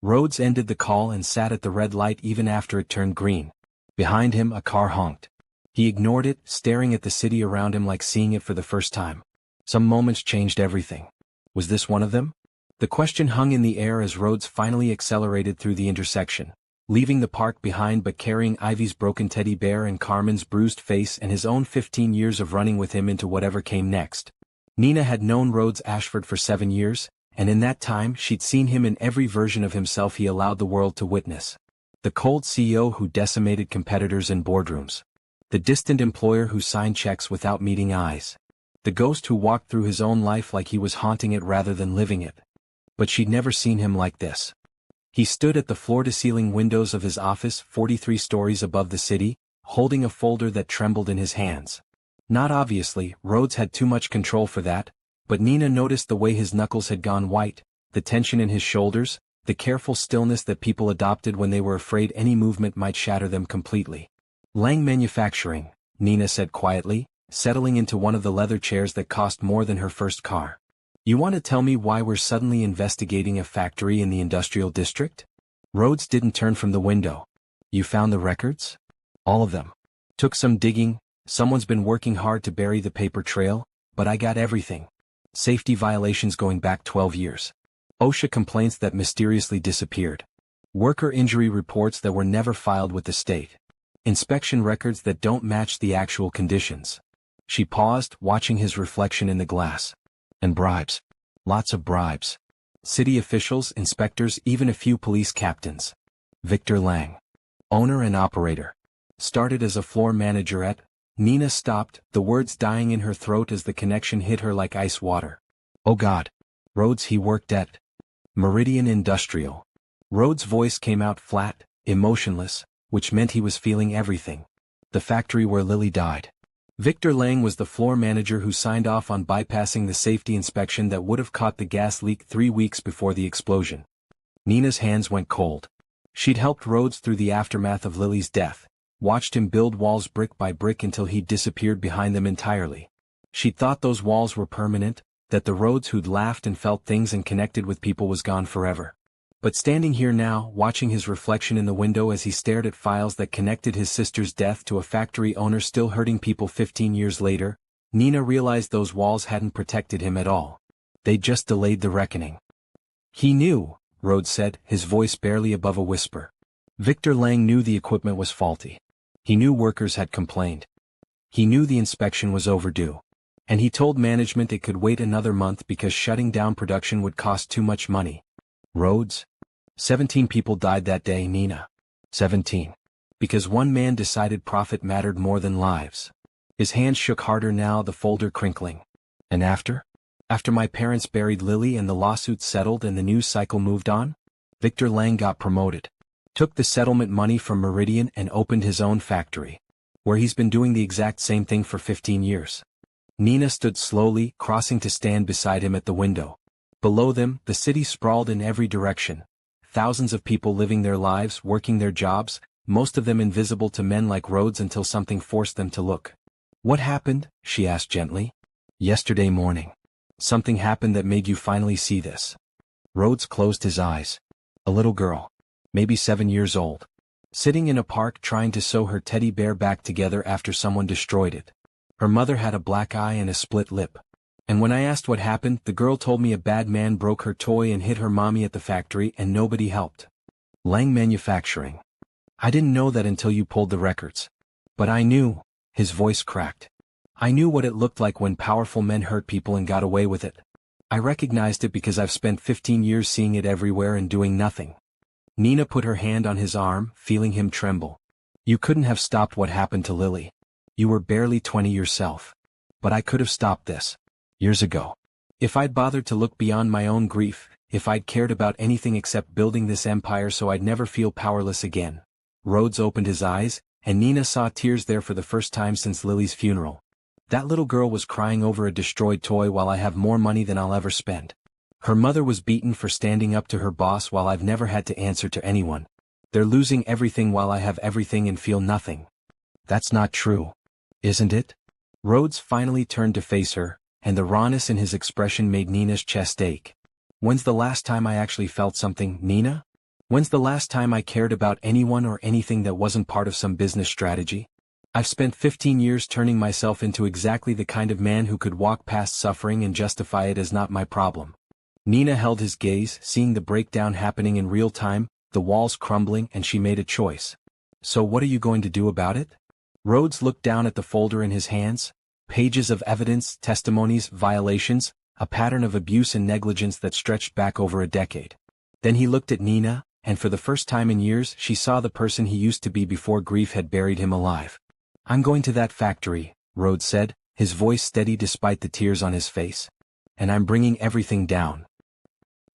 Rhodes ended the call and sat at the red light even after it turned green. Behind him a car honked. He ignored it, staring at the city around him like seeing it for the first time. Some moments changed everything. Was this one of them? The question hung in the air as Rhodes finally accelerated through the intersection, leaving the park behind but carrying Ivy's broken teddy bear and Carmen's bruised face and his own 15 years of running with him into whatever came next. Nina had known Rhodes Ashford for 7 years, and in that time she'd seen him in every version of himself he allowed the world to witness. The cold CEO who decimated competitors in boardrooms. The distant employer who signed checks without meeting eyes. The ghost who walked through his own life like he was haunting it rather than living it. But she'd never seen him like this. He stood at the floor-to-ceiling windows of his office 43 stories above the city, holding a folder that trembled in his hands. Not obviously, Rhodes had too much control for that, but Nina noticed the way his knuckles had gone white, the tension in his shoulders, the careful stillness that people adopted when they were afraid any movement might shatter them completely. "Lang Manufacturing," Nina said quietly, settling into one of the leather chairs that cost more than her first car. "You want to tell me why we're suddenly investigating a factory in the industrial district?" Rhodes didn't turn from the window. "You found the records?" "All of them. Took some digging, someone's been working hard to bury the paper trail, but I got everything. Safety violations going back 12 years. OSHA complaints that mysteriously disappeared. Worker injury reports that were never filed with the state. Inspection records that don't match the actual conditions." She paused, watching his reflection in the glass. "And bribes. Lots of bribes. City officials, inspectors, even a few police captains. Victor Lang. Owner and operator. Started as a floor manager at..." Nina stopped, the words dying in her throat as the connection hit her like ice water. "Oh God. Rhodes, he worked at Meridian Industrial." Rhodes' voice came out flat, emotionless, which meant he was feeling everything. "The factory where Lily died. Victor Lang was the floor manager who signed off on bypassing the safety inspection that would have caught the gas leak 3 weeks before the explosion." Nina's hands went cold. She'd helped Rhodes through the aftermath of Lily's death, watched him build walls brick by brick until he'd disappeared behind them entirely. She'd thought those walls were permanent, that the Rhodes who'd laughed and felt things and connected with people was gone forever. But standing here now, watching his reflection in the window as he stared at files that connected his sister's death to a factory owner still hurting people 15 years later, Nina realized those walls hadn't protected him at all. They'd just delayed the reckoning. "He knew," Rhodes said, his voice barely above a whisper. "Victor Lang knew the equipment was faulty. He knew workers had complained. He knew the inspection was overdue. And he told management it could wait another month because shutting down production would cost too much money." "Rhodes? 17 people died that day, Nina. 17. Because one man decided profit mattered more than lives." His hands shook harder now, the folder crinkling. "And after? After my parents buried Lily and the lawsuit settled and the news cycle moved on? Victor Lang got promoted. Took the settlement money from Meridian and opened his own factory, where he's been doing the exact same thing for 15 years. Nina stood slowly, crossing to stand beside him at the window. Below them, the city sprawled in every direction. Thousands of people living their lives, working their jobs, most of them invisible to men like Rhodes until something forced them to look. "What happened?" she asked gently. "Yesterday morning. Something happened that made you finally see this." Rhodes closed his eyes. A little girl, maybe 7 years old, sitting in a park trying to sew her teddy bear back together after someone destroyed it. Her mother had a black eye and a split lip. And when I asked what happened, the girl told me a bad man broke her toy and hit her mommy at the factory and nobody helped. Lang Manufacturing. I didn't know that until you pulled the records. But I knew, his voice cracked. I knew what it looked like when powerful men hurt people and got away with it. I recognized it because I've spent 15 years seeing it everywhere and doing nothing. Nina put her hand on his arm, feeling him tremble. You couldn't have stopped what happened to Lily. You were barely 20 yourself. But I could have stopped this. Years ago. If I'd bothered to look beyond my own grief, if I'd cared about anything except building this empire so I'd never feel powerless again. Rhodes opened his eyes, and Nina saw tears there for the first time since Lily's funeral. That little girl was crying over a destroyed toy while I have more money than I'll ever spend. Her mother was beaten for standing up to her boss while I've never had to answer to anyone. They're losing everything while I have everything and feel nothing. That's not true. Isn't it? Rhodes finally turned to face her, and the rawness in his expression made Nina's chest ache. When's the last time I actually felt something, Nina? When's the last time I cared about anyone or anything that wasn't part of some business strategy? I've spent 15 years turning myself into exactly the kind of man who could walk past suffering and justify it as not my problem. Nina held his gaze, seeing the breakdown happening in real time, the walls crumbling, and she made a choice. So what are you going to do about it? Rhodes looked down at the folder in his hands. Pages of evidence, testimonies, violations, a pattern of abuse and negligence that stretched back over a decade. Then he looked at Nina, and for the first time in years she saw the person he used to be before grief had buried him alive. I'm going to that factory, Rhodes said, his voice steady despite the tears on his face. And I'm bringing everything down.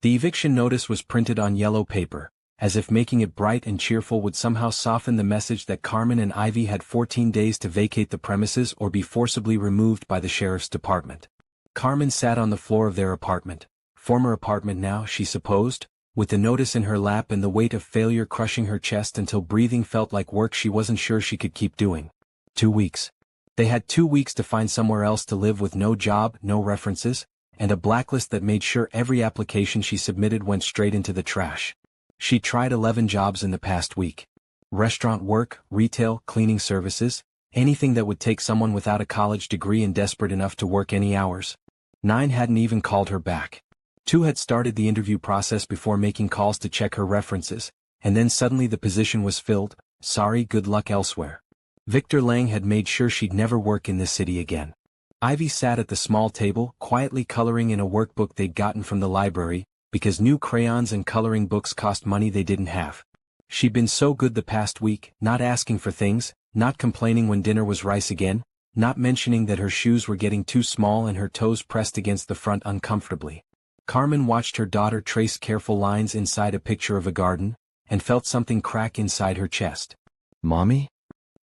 The eviction notice was printed on yellow paper, as if making it bright and cheerful would somehow soften the message that Carmen and Ivy had 14 days to vacate the premises or be forcibly removed by the sheriff's department. Carmen sat on the floor of their apartment, former apartment now, she supposed, with the notice in her lap and the weight of failure crushing her chest until breathing felt like work she wasn't sure she could keep doing. 2 weeks. They had 2 weeks to find somewhere else to live with no job, no references, and a blacklist that made sure every application she submitted went straight into the trash. She tried 11 jobs in the past week. Restaurant work, retail, cleaning services, anything that would take someone without a college degree and desperate enough to work any hours. 9 hadn't even called her back. 2 had started the interview process before making calls to check her references, and then suddenly the position was filled. Sorry, good luck elsewhere. Victor Lang had made sure she'd never work in this city again. Ivy sat at the small table, quietly coloring in a workbook they'd gotten from the library, because new crayons and coloring books cost money they didn't have. She'd been so good the past week, not asking for things, not complaining when dinner was rice again, not mentioning that her shoes were getting too small and her toes pressed against the front uncomfortably. Carmen watched her daughter trace careful lines inside a picture of a garden, and felt something crack inside her chest. Mommy?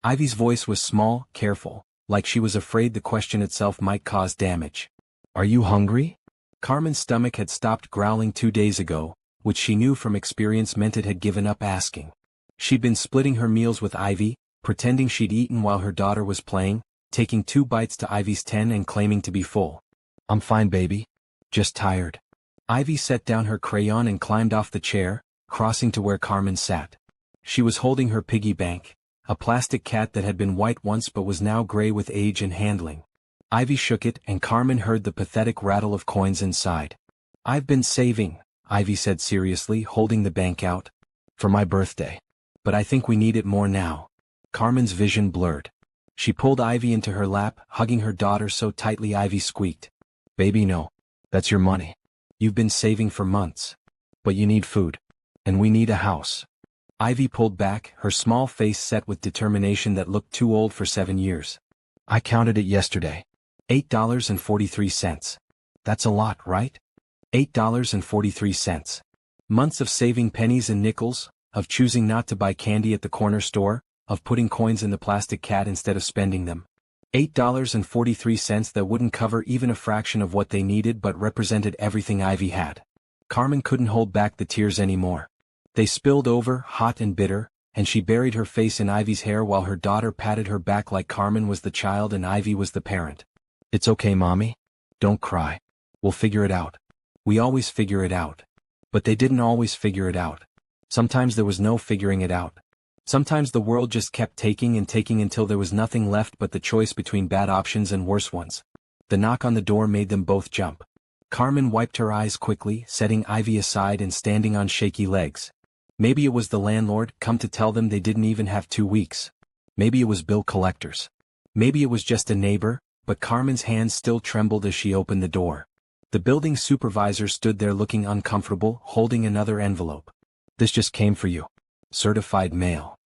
Ivy's voice was small, careful, like she was afraid the question itself might cause damage. Are you hungry? Carmen's stomach had stopped growling 2 days ago, which she knew from experience meant it had given up asking. She'd been splitting her meals with Ivy, pretending she'd eaten while her daughter was playing, taking 2 bites to Ivy's 10 and claiming to be full. I'm fine, baby. Just tired. Ivy set down her crayon and climbed off the chair, crossing to where Carmen sat. She was holding her piggy bank, a plastic cat that had been white once but was now gray with age and handling. Ivy shook it and Carmen heard the pathetic rattle of coins inside. I've been saving, Ivy said seriously, holding the bank out. For my birthday. But I think we need it more now. Carmen's vision blurred. She pulled Ivy into her lap, hugging her daughter so tightly Ivy squeaked. Baby, no. That's your money. You've been saving for months. But you need food. And we need a house. Ivy pulled back, her small face set with determination that looked too old for 7 years. I counted it yesterday. $8.43. That's a lot, right? $8.43. Months of saving pennies and nickels, of choosing not to buy candy at the corner store, of putting coins in the plastic cat instead of spending them. $8.43 that wouldn't cover even a fraction of what they needed but represented everything Ivy had. Carmen couldn't hold back the tears anymore. They spilled over, hot and bitter, and she buried her face in Ivy's hair while her daughter patted her back like Carmen was the child and Ivy was the parent. "It's okay, Mommy. Don't cry. We'll figure it out. We always figure it out." But they didn't always figure it out. Sometimes there was no figuring it out. Sometimes the world just kept taking and taking until there was nothing left but the choice between bad options and worse ones. The knock on the door made them both jump. Carmen wiped her eyes quickly, setting Ivy aside and standing on shaky legs. Maybe it was the landlord, come to tell them they didn't even have 2 weeks. Maybe it was bill collectors. Maybe it was just a neighbor, but Carmen's hands still trembled as she opened the door. The building supervisor stood there looking uncomfortable, holding another envelope. "This just came for you. Certified mail."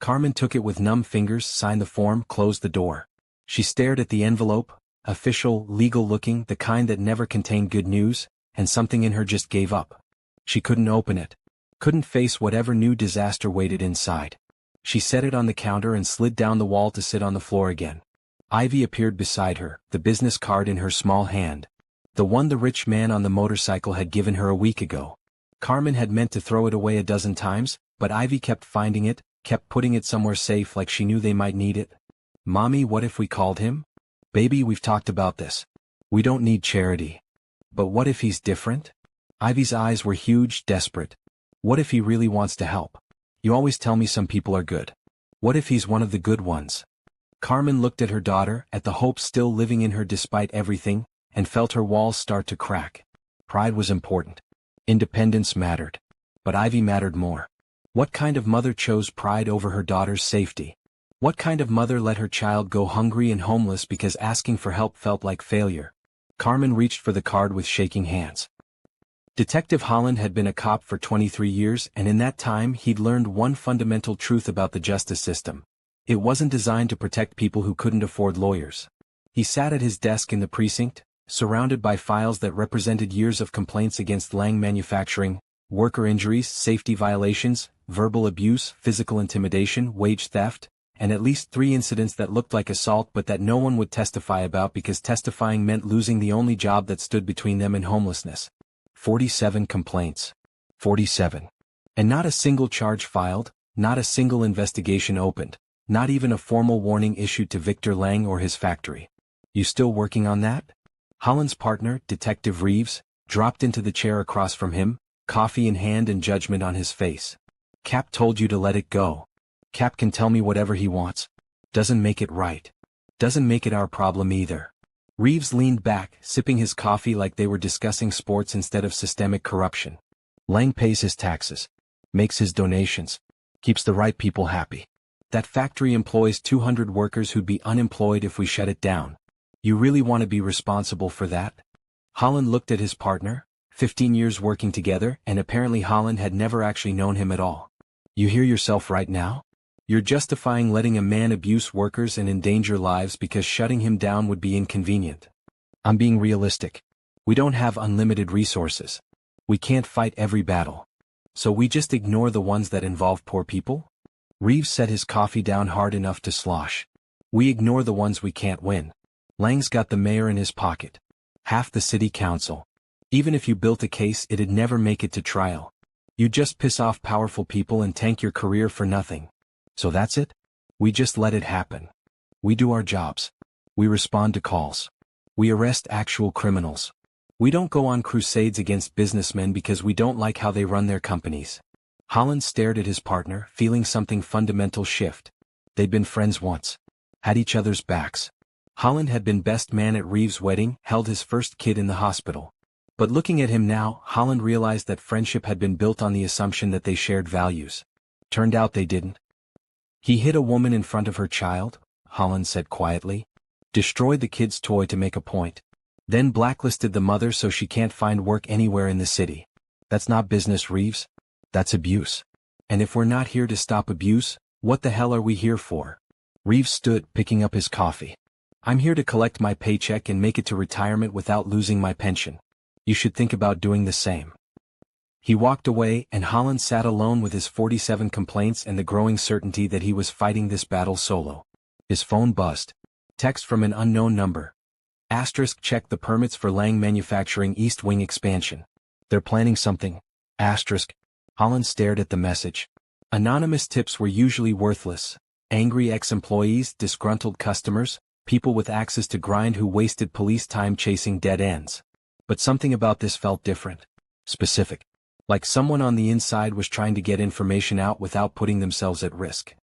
Carmen took it with numb fingers, signed the form, closed the door. She stared at the envelope, official, legal-looking, the kind that never contained good news, and something in her just gave up. She couldn't open it. Couldn't face whatever new disaster waited inside. She set it on the counter and slid down the wall to sit on the floor again. Ivy appeared beside her, the business card in her small hand. The one the rich man on the motorcycle had given her a week ago. Carmen had meant to throw it away a dozen times, but Ivy kept finding it, kept putting it somewhere safe like she knew they might need it. "Mommy, what if we called him? Baby, we've talked about this. We don't need charity. But what if he's different?" Ivy's eyes were huge, desperate. "What if he really wants to help? You always tell me some people are good. What if he's one of the good ones?" Carmen looked at her daughter, at the hope still living in her despite everything, and felt her walls start to crack. Pride was important. Independence mattered. But Ivy mattered more. What kind of mother chose pride over her daughter's safety? What kind of mother let her child go hungry and homeless because asking for help felt like failure? Carmen reached for the card with shaking hands. Detective Holland had been a cop for 23 years, and in that time he'd learned one fundamental truth about the justice system. It wasn't designed to protect people who couldn't afford lawyers. He sat at his desk in the precinct, surrounded by files that represented years of complaints against Lang Manufacturing, worker injuries, safety violations, verbal abuse, physical intimidation, wage theft, and at least 3 incidents that looked like assault but that no one would testify about because testifying meant losing the only job that stood between them and homelessness. 47 complaints. 47. And not a single charge filed, not a single investigation opened, not even a formal warning issued to Victor Lang or his factory. "You still working on that?" Holland's partner, Detective Reeves, dropped into the chair across from him, coffee in hand and judgment on his face. "Cap told you to let it go. Cap can tell me whatever he wants. Doesn't make it right. Doesn't make it our problem either." Reeves leaned back, sipping his coffee like they were discussing sports instead of systemic corruption. "Lang pays his taxes. Makes his donations. Keeps the right people happy. That factory employs 200 workers who'd be unemployed if we shut it down. You really want to be responsible for that?" Holland looked at his partner, 15 years working together, and apparently Holland had never actually known him at all. "You hear yourself right now? You're justifying letting a man abuse workers and endanger lives because shutting him down would be inconvenient." "I'm being realistic. We don't have unlimited resources. We can't fight every battle. So we just ignore the ones that involve poor people?" Reeves set his coffee down hard enough to slosh. "We ignore the ones we can't win. Lang's got the mayor in his pocket. Half the city council. Even if you built a case, it'd never make it to trial. You'd just piss off powerful people and tank your career for nothing. So that's it? We just let it happen. We do our jobs. We respond to calls. We arrest actual criminals. We don't go on crusades against businessmen because we don't like how they run their companies." Holland stared at his partner, feeling something fundamental shift. They'd been friends once. Had each other's backs. Holland had been best man at Reeves' wedding, held his first kid in the hospital. But looking at him now, Holland realized that friendship had been built on the assumption that they shared values. Turned out they didn't. "He hit a woman in front of her child," Holland said quietly. "Destroyed the kid's toy to make a point. Then blacklisted the mother so she can't find work anywhere in the city. That's not business, Reeves. That's abuse. And if we're not here to stop abuse, what the hell are we here for?" Reeves stood, picking up his coffee. "I'm here to collect my paycheck and make it to retirement without losing my pension. You should think about doing the same." He walked away and Holland sat alone with his 47 complaints and the growing certainty that he was fighting this battle solo. His phone buzzed. Text from an unknown number. Asterisk check the permits for Lang Manufacturing East Wing expansion. They're planning something. Asterisk. Holland stared at the message. Anonymous tips were usually worthless. Angry ex-employees, disgruntled customers, people with access to grind who wasted police time chasing dead ends. But something about this felt different. Specific. Like someone on the inside was trying to get information out without putting themselves at risk.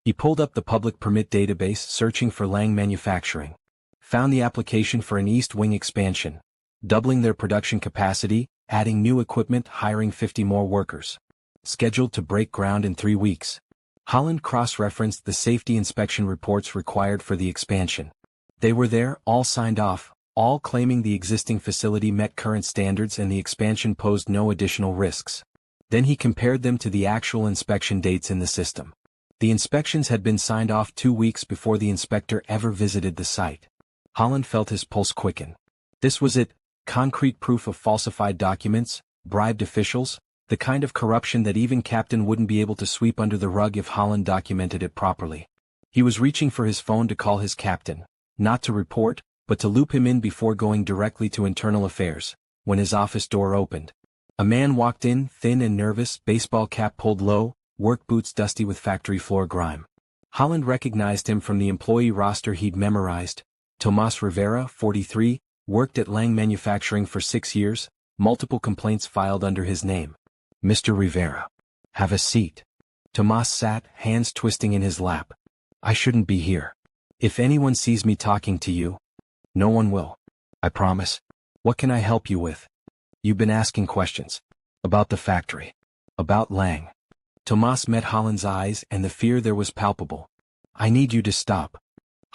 He pulled up the public permit database searching for Lang Manufacturing. Found the application for an East Wing expansion. Doubling their production capacity, adding new equipment, hiring 50 more workers. Scheduled to break ground in 3 weeks. Holland cross-referenced the safety inspection reports required for the expansion. They were there, all signed off, all claiming the existing facility met current standards and the expansion posed no additional risks. Then he compared them to the actual inspection dates in the system. The inspections had been signed off 2 weeks before the inspector ever visited the site. Holland felt his pulse quicken. This was it, concrete proof of falsified documents, bribed officials, the kind of corruption that even Captain wouldn't be able to sweep under the rug if Holland documented it properly. He was reaching for his phone to call his captain, not to report, but to loop him in before going directly to internal affairs, when his office door opened. A man walked in, thin and nervous, baseball cap pulled low, work boots dusty with factory floor grime. Holland recognized him from the employee roster he'd memorized. Tomas Rivera, 43, worked at Lang Manufacturing for 6 years, multiple complaints filed under his name. Mr. Rivera. Have a seat. Tomas sat, hands twisting in his lap. I shouldn't be here. If anyone sees me talking to you, no one will. I promise. What can I help you with? You've been asking questions. About the factory. About Lang. Tomas met Holland's eyes and the fear there was palpable. I need you to stop.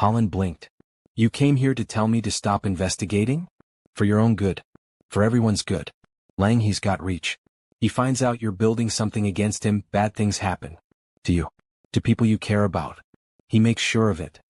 Holland blinked. You came here to tell me to stop investigating? For your own good. For everyone's good. Lang, he's got reach. He finds out you're building something against him, bad things happen. To you. To people you care about. He makes sure of it.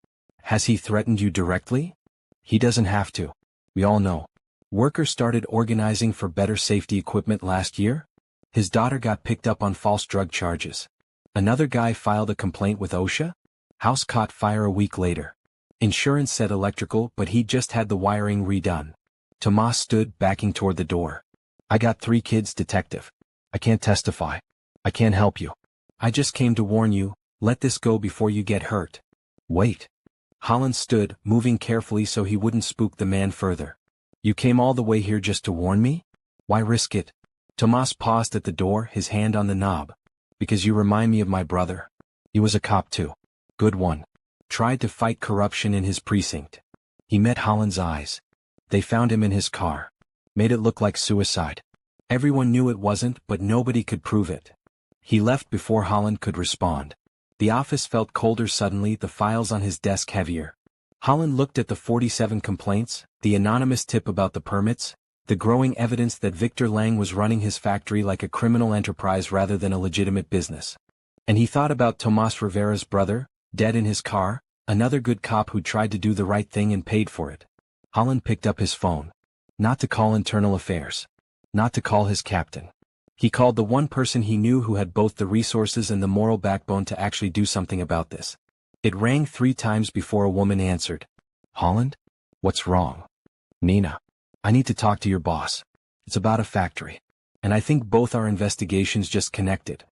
Has he threatened you directly? He doesn't have to. We all know. Workers started organizing for better safety equipment last year. His daughter got picked up on false drug charges. Another guy filed a complaint with OSHA. House caught fire a week later. Insurance said electrical, but he just had the wiring redone. Tomas stood, backing toward the door. I got 3 kids, detective. I can't testify. I can't help you. I just came to warn you, let this go before you get hurt. Wait. Holland stood, moving carefully so he wouldn't spook the man further. You came all the way here just to warn me? Why risk it? Tomas paused at the door, his hand on the knob. Because you remind me of my brother. He was a cop too. Good one. Tried to fight corruption in his precinct. He met Holland's eyes. They found him in his car. Made it look like suicide. Everyone knew it wasn't, but nobody could prove it. He left before Holland could respond. The office felt colder suddenly, the files on his desk heavier. Holland looked at the 47 complaints, the anonymous tip about the permits, the growing evidence that Victor Lang was running his factory like a criminal enterprise rather than a legitimate business. And he thought about Tomas Rivera's brother, dead in his car, another good cop who tried to do the right thing and paid for it. Holland picked up his phone. Not to call internal affairs. Not to call his captain. He called the one person he knew who had both the resources and the moral backbone to actually do something about this. It rang 3 times before a woman answered. Holland? What's wrong? Nina. I need to talk to your boss. It's about a factory. And I think both our investigations just connected.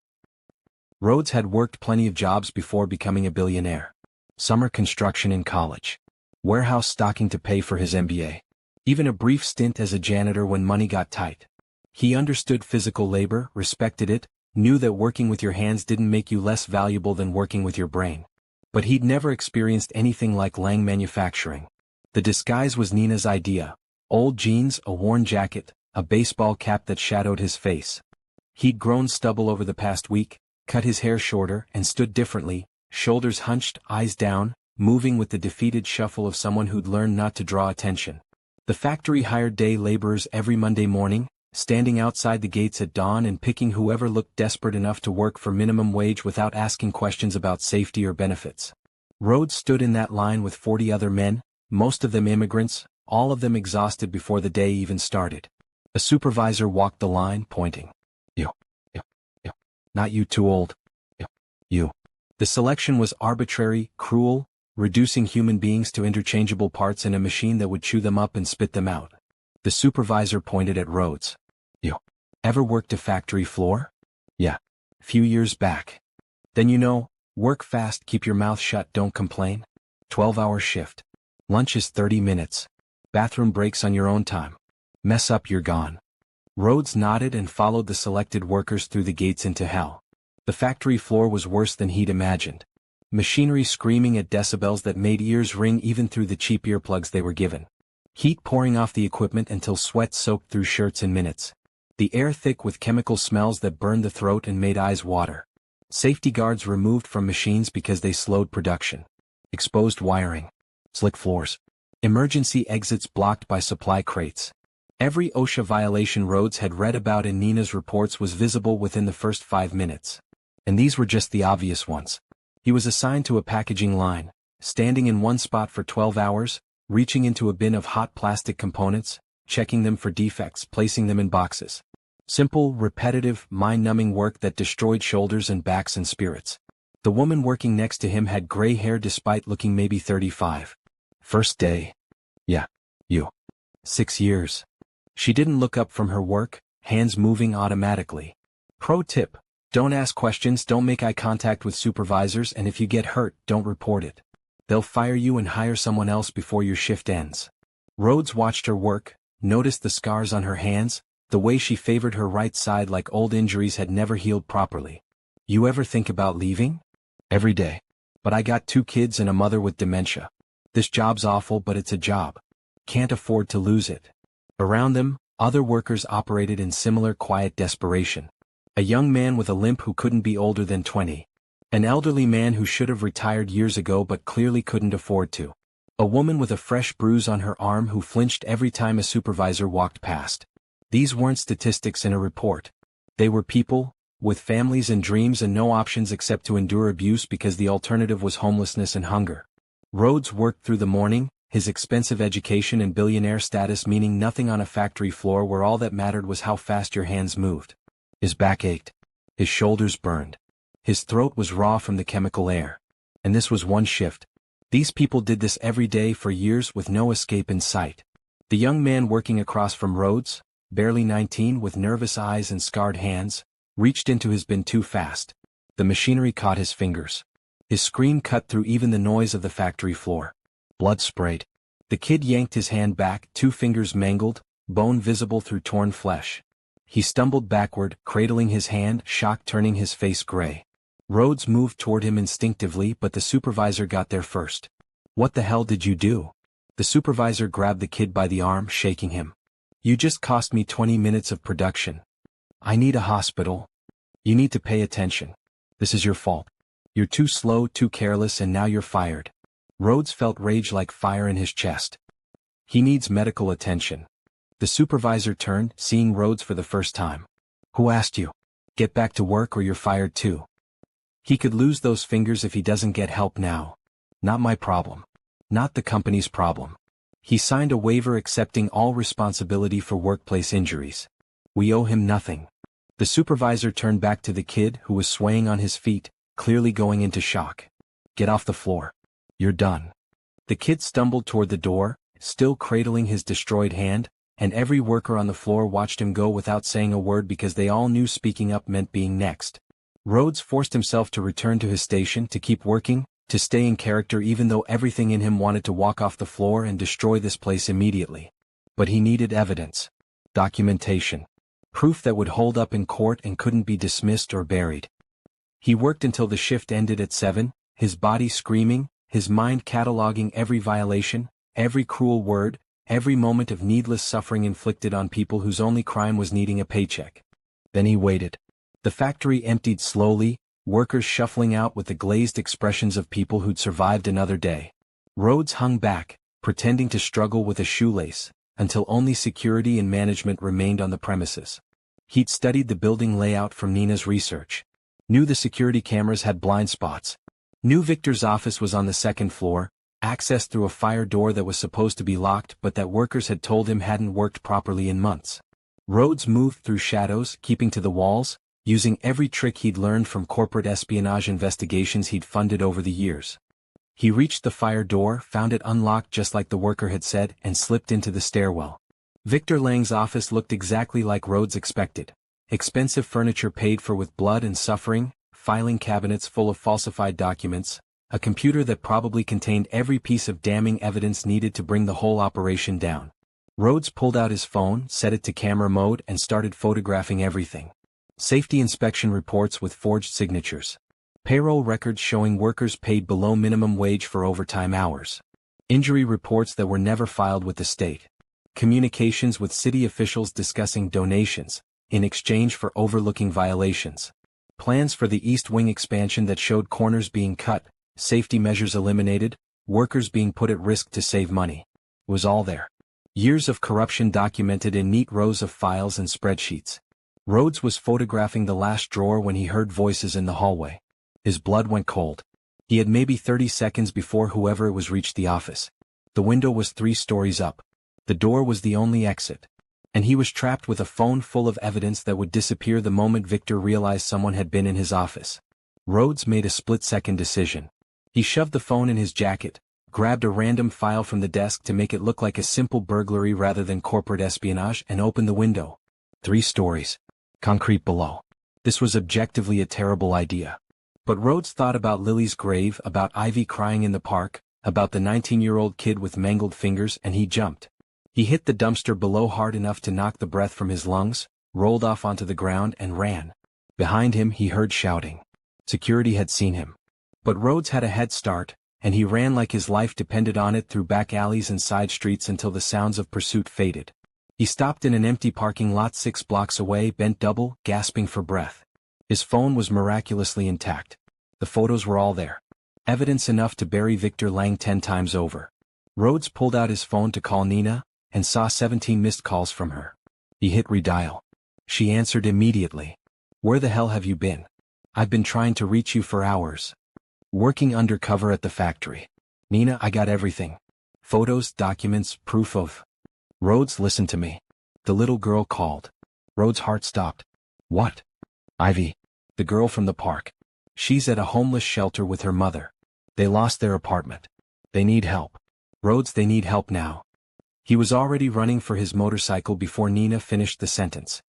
Rhodes had worked plenty of jobs before becoming a billionaire. Summer construction in college. Warehouse stocking to pay for his MBA. Even a brief stint as a janitor when money got tight. He understood physical labor, respected it, knew that working with your hands didn't make you less valuable than working with your brain. But he'd never experienced anything like Lang Manufacturing. The disguise was Nina's idea. Old jeans, a worn jacket, a baseball cap that shadowed his face. He'd grown stubble over the past week, cut his hair shorter, and stood differently, shoulders hunched, eyes down, moving with the defeated shuffle of someone who'd learned not to draw attention. The factory hired day laborers every Monday morning, standing outside the gates at dawn and picking whoever looked desperate enough to work for minimum wage without asking questions about safety or benefits. Rhodes stood in that line with 40 other men, most of them immigrants, all of them exhausted before the day even started. A supervisor walked the line, pointing. You. You. You. Not you, too old. You. You. The selection was arbitrary, cruel, reducing human beings to interchangeable parts in a machine that would chew them up and spit them out. The supervisor pointed at Rhodes. You. Ever worked a factory floor? Yeah. Few years back. Then work fast, keep your mouth shut, don't complain. 12-hour shift. Lunch is 30 minutes. Bathroom breaks on your own time. Mess up, you're gone. Rhodes nodded and followed the selected workers through the gates into hell. The factory floor was worse than he'd imagined. Machinery screaming at decibels that made ears ring even through the cheap earplugs they were given. Heat pouring off the equipment until sweat soaked through shirts in minutes. The air thick with chemical smells that burned the throat and made eyes water. Safety guards removed from machines because they slowed production. Exposed wiring. Slick floors. Emergency exits blocked by supply crates. Every OSHA violation Rhodes had read about in Nina's reports was visible within the first 5 minutes. And these were just the obvious ones. He was assigned to a packaging line, standing in one spot for 12 hours, reaching into a bin of hot plastic components, checking them for defects, placing them in boxes. Simple, repetitive, mind-numbing work that destroyed shoulders and backs and spirits. The woman working next to him had gray hair despite looking maybe 35. First day. Yeah. You. 6 years. She didn't look up from her work, hands moving automatically. Pro tip: don't ask questions, don't make eye contact with supervisors, and if you get hurt, don't report it. They'll fire you and hire someone else before your shift ends. Rhodes watched her work, noticed the scars on her hands, the way she favored her right side like old injuries had never healed properly. You ever think about leaving? Every day. But I got 2 kids and a mother with dementia. This job's awful, but it's a job. Can't afford to lose it. Around them, other workers operated in similar quiet desperation. A young man with a limp who couldn't be older than 20. An elderly man who should have retired years ago but clearly couldn't afford to. A woman with a fresh bruise on her arm who flinched every time a supervisor walked past. These weren't statistics in a report. They were people, with families and dreams and no options except to endure abuse because the alternative was homelessness and hunger. Rhodes worked through the morning, his expensive education and billionaire status meaning nothing on a factory floor where all that mattered was how fast your hands moved. His back ached. His shoulders burned. His throat was raw from the chemical air. And this was one shift. These people did this every day for years with no escape in sight. The young man working across from Rhodes, barely 19 with nervous eyes and scarred hands, reached into his bin too fast. The machinery caught his fingers. His scream cut through even the noise of the factory floor. Blood sprayed. The kid yanked his hand back, 2 fingers mangled, bone visible through torn flesh. He stumbled backward, cradling his hand, shock turning his face gray. Rhodes moved toward him instinctively, but the supervisor got there first. What the hell did you do? The supervisor grabbed the kid by the arm, shaking him. You just cost me 20 minutes of production. I need a hospital. You need to pay attention. This is your fault. You're too slow, too careless, and now you're fired. Rhodes felt rage like fire in his chest. He needs medical attention. The supervisor turned, seeing Rhodes for the first time. Who asked you? Get back to work or you're fired too. He could lose those fingers if he doesn't get help now. Not my problem. Not the company's problem. He signed a waiver accepting all responsibility for workplace injuries. We owe him nothing. The supervisor turned back to the kid who was swaying on his feet, clearly going into shock. Get off the floor. You're done. The kid stumbled toward the door, still cradling his destroyed hand, and every worker on the floor watched him go without saying a word because they all knew speaking up meant being next. Rhodes forced himself to return to his station, to keep working, to stay in character even though everything in him wanted to walk off the floor and destroy this place immediately. But he needed evidence. Documentation. Proof that would hold up in court and couldn't be dismissed or buried. He worked until the shift ended at 7, his body screaming, his mind cataloging every violation, every cruel word, every moment of needless suffering inflicted on people whose only crime was needing a paycheck. Then he waited. The factory emptied slowly, workers shuffling out with the glazed expressions of people who'd survived another day. Rhodes hung back, pretending to struggle with a shoelace, until only security and management remained on the premises. He'd studied the building layout from Nina's research. Knew the security cameras had blind spots. Knew Victor's office was on the 2nd floor, access through a fire door that was supposed to be locked but that workers had told him hadn't worked properly in months. Rhodes moved through shadows, keeping to the walls, using every trick he'd learned from corporate espionage investigations he'd funded over the years. He reached the fire door, found it unlocked just like the worker had said, and slipped into the stairwell. Victor Lang's office looked exactly like Rhodes expected. Expensive furniture paid for with blood and suffering, filing cabinets full of falsified documents, a computer that probably contained every piece of damning evidence needed to bring the whole operation down. Rhodes pulled out his phone, set it to camera mode, and started photographing everything. Safety inspection reports with forged signatures. Payroll records showing workers paid below minimum wage for overtime hours. Injury reports that were never filed with the state. Communications with city officials discussing donations, in exchange for overlooking violations. Plans for the East Wing expansion that showed corners being cut, safety measures eliminated, workers being put at risk to save money. It was all there. Years of corruption documented in neat rows of files and spreadsheets. Rhodes was photographing the last drawer when he heard voices in the hallway. His blood went cold. He had maybe 30 seconds before whoever it was reached the office. The window was 3 stories up. The door was the only exit. And he was trapped with a phone full of evidence that would disappear the moment Victor realized someone had been in his office. Rhodes made a split-second decision. He shoved the phone in his jacket, grabbed a random file from the desk to make it look like a simple burglary rather than corporate espionage, and opened the window. 3 stories. Concrete below. This was objectively a terrible idea. But Rhodes thought about Lily's grave, about Ivy crying in the park, about the 19-year-old kid with mangled fingers, and he jumped. He hit the dumpster below hard enough to knock the breath from his lungs, rolled off onto the ground, and ran. Behind him he heard shouting. Security had seen him. But Rhodes had a head start, and he ran like his life depended on it through back alleys and side streets until the sounds of pursuit faded. He stopped in an empty parking lot 6 blocks away, bent double, gasping for breath. His phone was miraculously intact. The photos were all there. Evidence enough to bury Victor Lang 10 times over. Rhodes pulled out his phone to call Nina, and saw 17 missed calls from her. He hit redial. She answered immediately. "Where the hell have you been? I've been trying to reach you for hours." "Working undercover at the factory. Nina, I got everything. Photos, documents, proof of." "Rhodes, listen to me." The little girl called. Rhodes' heart stopped. "What?" "Ivy. The girl from the park. She's at a homeless shelter with her mother. They lost their apartment. They need help. Rhodes, they need help now." He was already running for his motorcycle before Nina finished the sentence.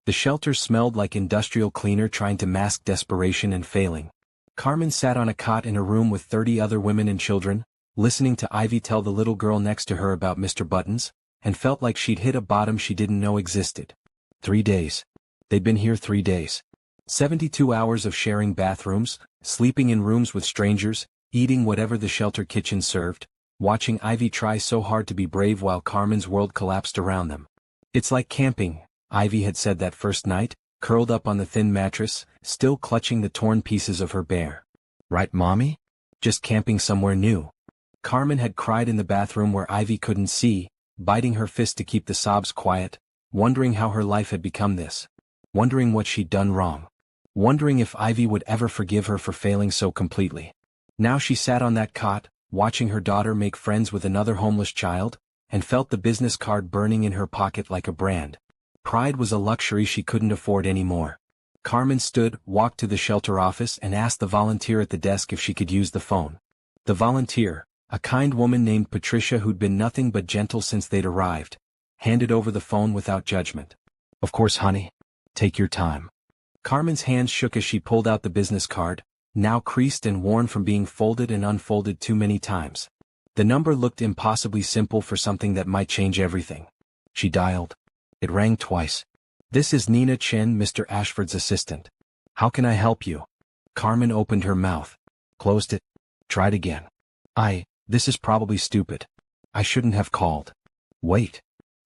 The shelter smelled like industrial cleaner trying to mask desperation and failing. Carmen sat on a cot in a room with 30 other women and children, listening to Ivy tell the little girl next to her about Mr. Buttons, and felt like she'd hit a bottom she didn't know existed. 3 days. They'd been here 3 days. 72 hours of sharing bathrooms, sleeping in rooms with strangers, eating whatever the shelter kitchen served, watching Ivy try so hard to be brave while Carmen's world collapsed around them. "It's like camping," Ivy had said that first night, curled up on the thin mattress, still clutching the torn pieces of her bear. "Right, Mommy? Just camping somewhere new." Carmen had cried in the bathroom where Ivy couldn't see, biting her fist to keep the sobs quiet, wondering how her life had become this. Wondering what she'd done wrong. Wondering if Ivy would ever forgive her for failing so completely. Now she sat on that cot, watching her daughter make friends with another homeless child, and felt the business card burning in her pocket like a brand. Pride was a luxury she couldn't afford anymore. Carmen stood, walked to the shelter office, and asked the volunteer at the desk if she could use the phone. The volunteer, a kind woman named Patricia who'd been nothing but gentle since they'd arrived, handed over the phone without judgment. "Of course, honey. Take your time." Carmen's hands shook as she pulled out the business card, now creased and worn from being folded and unfolded too many times. The number looked impossibly simple for something that might change everything. She dialed. It rang twice. "This is Nina Chen, Mr. Ashford's assistant. How can I help you?" Carmen opened her mouth. Closed it. Tried again. This is probably stupid. I shouldn't have called." "Wait."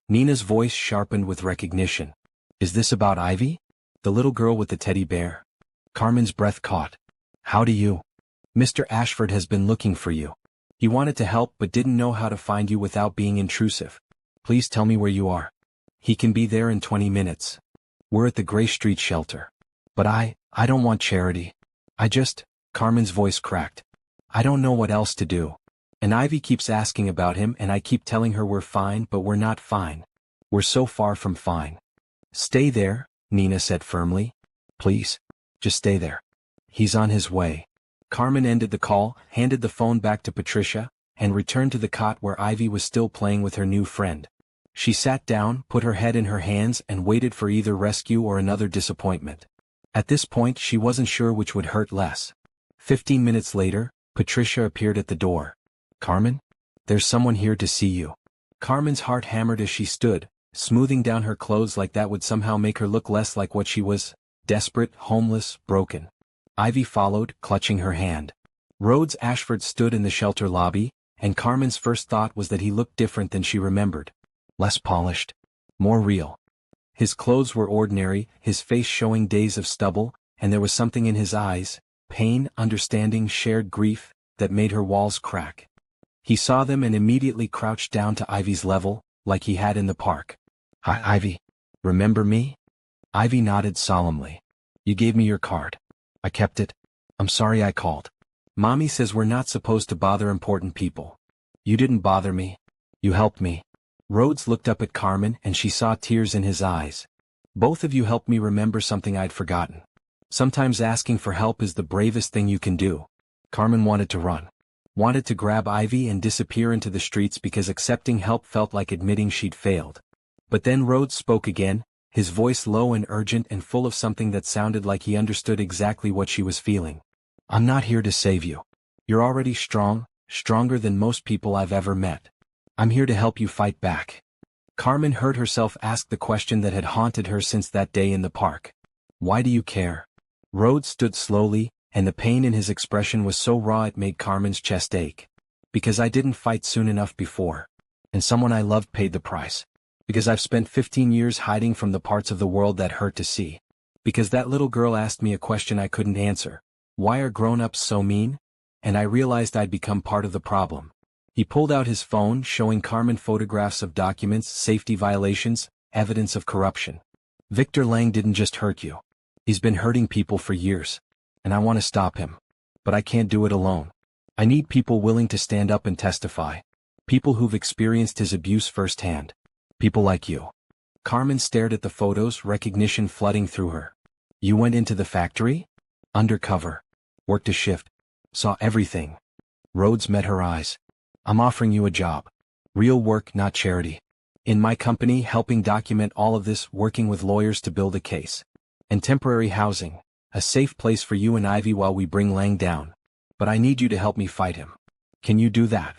Nina's voice sharpened with recognition. "Is this about Ivy? The little girl with the teddy bear?" Carmen's breath caught. "How do you?" "Mr. Ashford has been looking for you. He wanted to help but didn't know how to find you without being intrusive. Please tell me where you are." "He can be there in 20 minutes. We're at the Gray Street shelter." "But I don't want charity. Carmen's voice cracked. "I don't know what else to do. And Ivy keeps asking about him and I keep telling her we're fine but we're not fine. We're so far from fine." Stay there, Nina said firmly. Please. Just stay there. He's on his way. Carmen ended the call, handed the phone back to Patricia, and returned to the cot where Ivy was still playing with her new friend. She sat down, put her head in her hands and waited for either rescue or another disappointment. At this point she wasn't sure which would hurt less. 15 minutes later, Patricia appeared at the door. Carmen? There's someone here to see you. Carmen's heart hammered as she stood, smoothing down her clothes like that would somehow make her look less like what she was, desperate, homeless, broken. Ivy followed, clutching her hand. Rhodes Ashford stood in the shelter lobby, and Carmen's first thought was that he looked different than she remembered. Less polished. More real. His clothes were ordinary, his face showing days of stubble, and there was something in his eyes, pain, understanding, shared grief, that made her walls crack. He saw them and immediately crouched down to Ivy's level, like he had in the park. Hi, Ivy. Remember me? Ivy nodded solemnly. You gave me your card. I kept it. I'm sorry I called. Mommy says we're not supposed to bother important people. You didn't bother me. You helped me. Rhodes looked up at Carmen and she saw tears in his eyes. Both of you helped me remember something I'd forgotten. Sometimes asking for help is the bravest thing you can do. Carmen wanted to run. Wanted to grab Ivy and disappear into the streets because accepting help felt like admitting she'd failed. But then Rhodes spoke again, his voice low and urgent and full of something that sounded like he understood exactly what she was feeling. I'm not here to save you. You're already strong, stronger than most people I've ever met. I'm here to help you fight back. Carmen heard herself ask the question that had haunted her since that day in the park. Why do you care? Rhodes stood slowly, and the pain in his expression was so raw it made Carmen's chest ache. Because I didn't fight soon enough before. And someone I loved paid the price. Because I've spent 15 years hiding from the parts of the world that hurt to see. Because that little girl asked me a question I couldn't answer. Why are grown-ups so mean? And I realized I'd become part of the problem. He pulled out his phone, showing Carmen photographs of documents, safety violations, evidence of corruption. Victor Lang didn't just hurt you. He's been hurting people for years. And I want to stop him. But I can't do it alone. I need people willing to stand up and testify. People who've experienced his abuse firsthand. People like you. Carmen stared at the photos, recognition flooding through her. You went into the factory? Undercover. Worked a shift. Saw everything. Rhodes met her eyes. I'm offering you a job. Real work, not charity. In my company, helping document all of this, working with lawyers to build a case. And temporary housing. A safe place for you and Ivy while we bring Lang down. But I need you to help me fight him. Can you do that?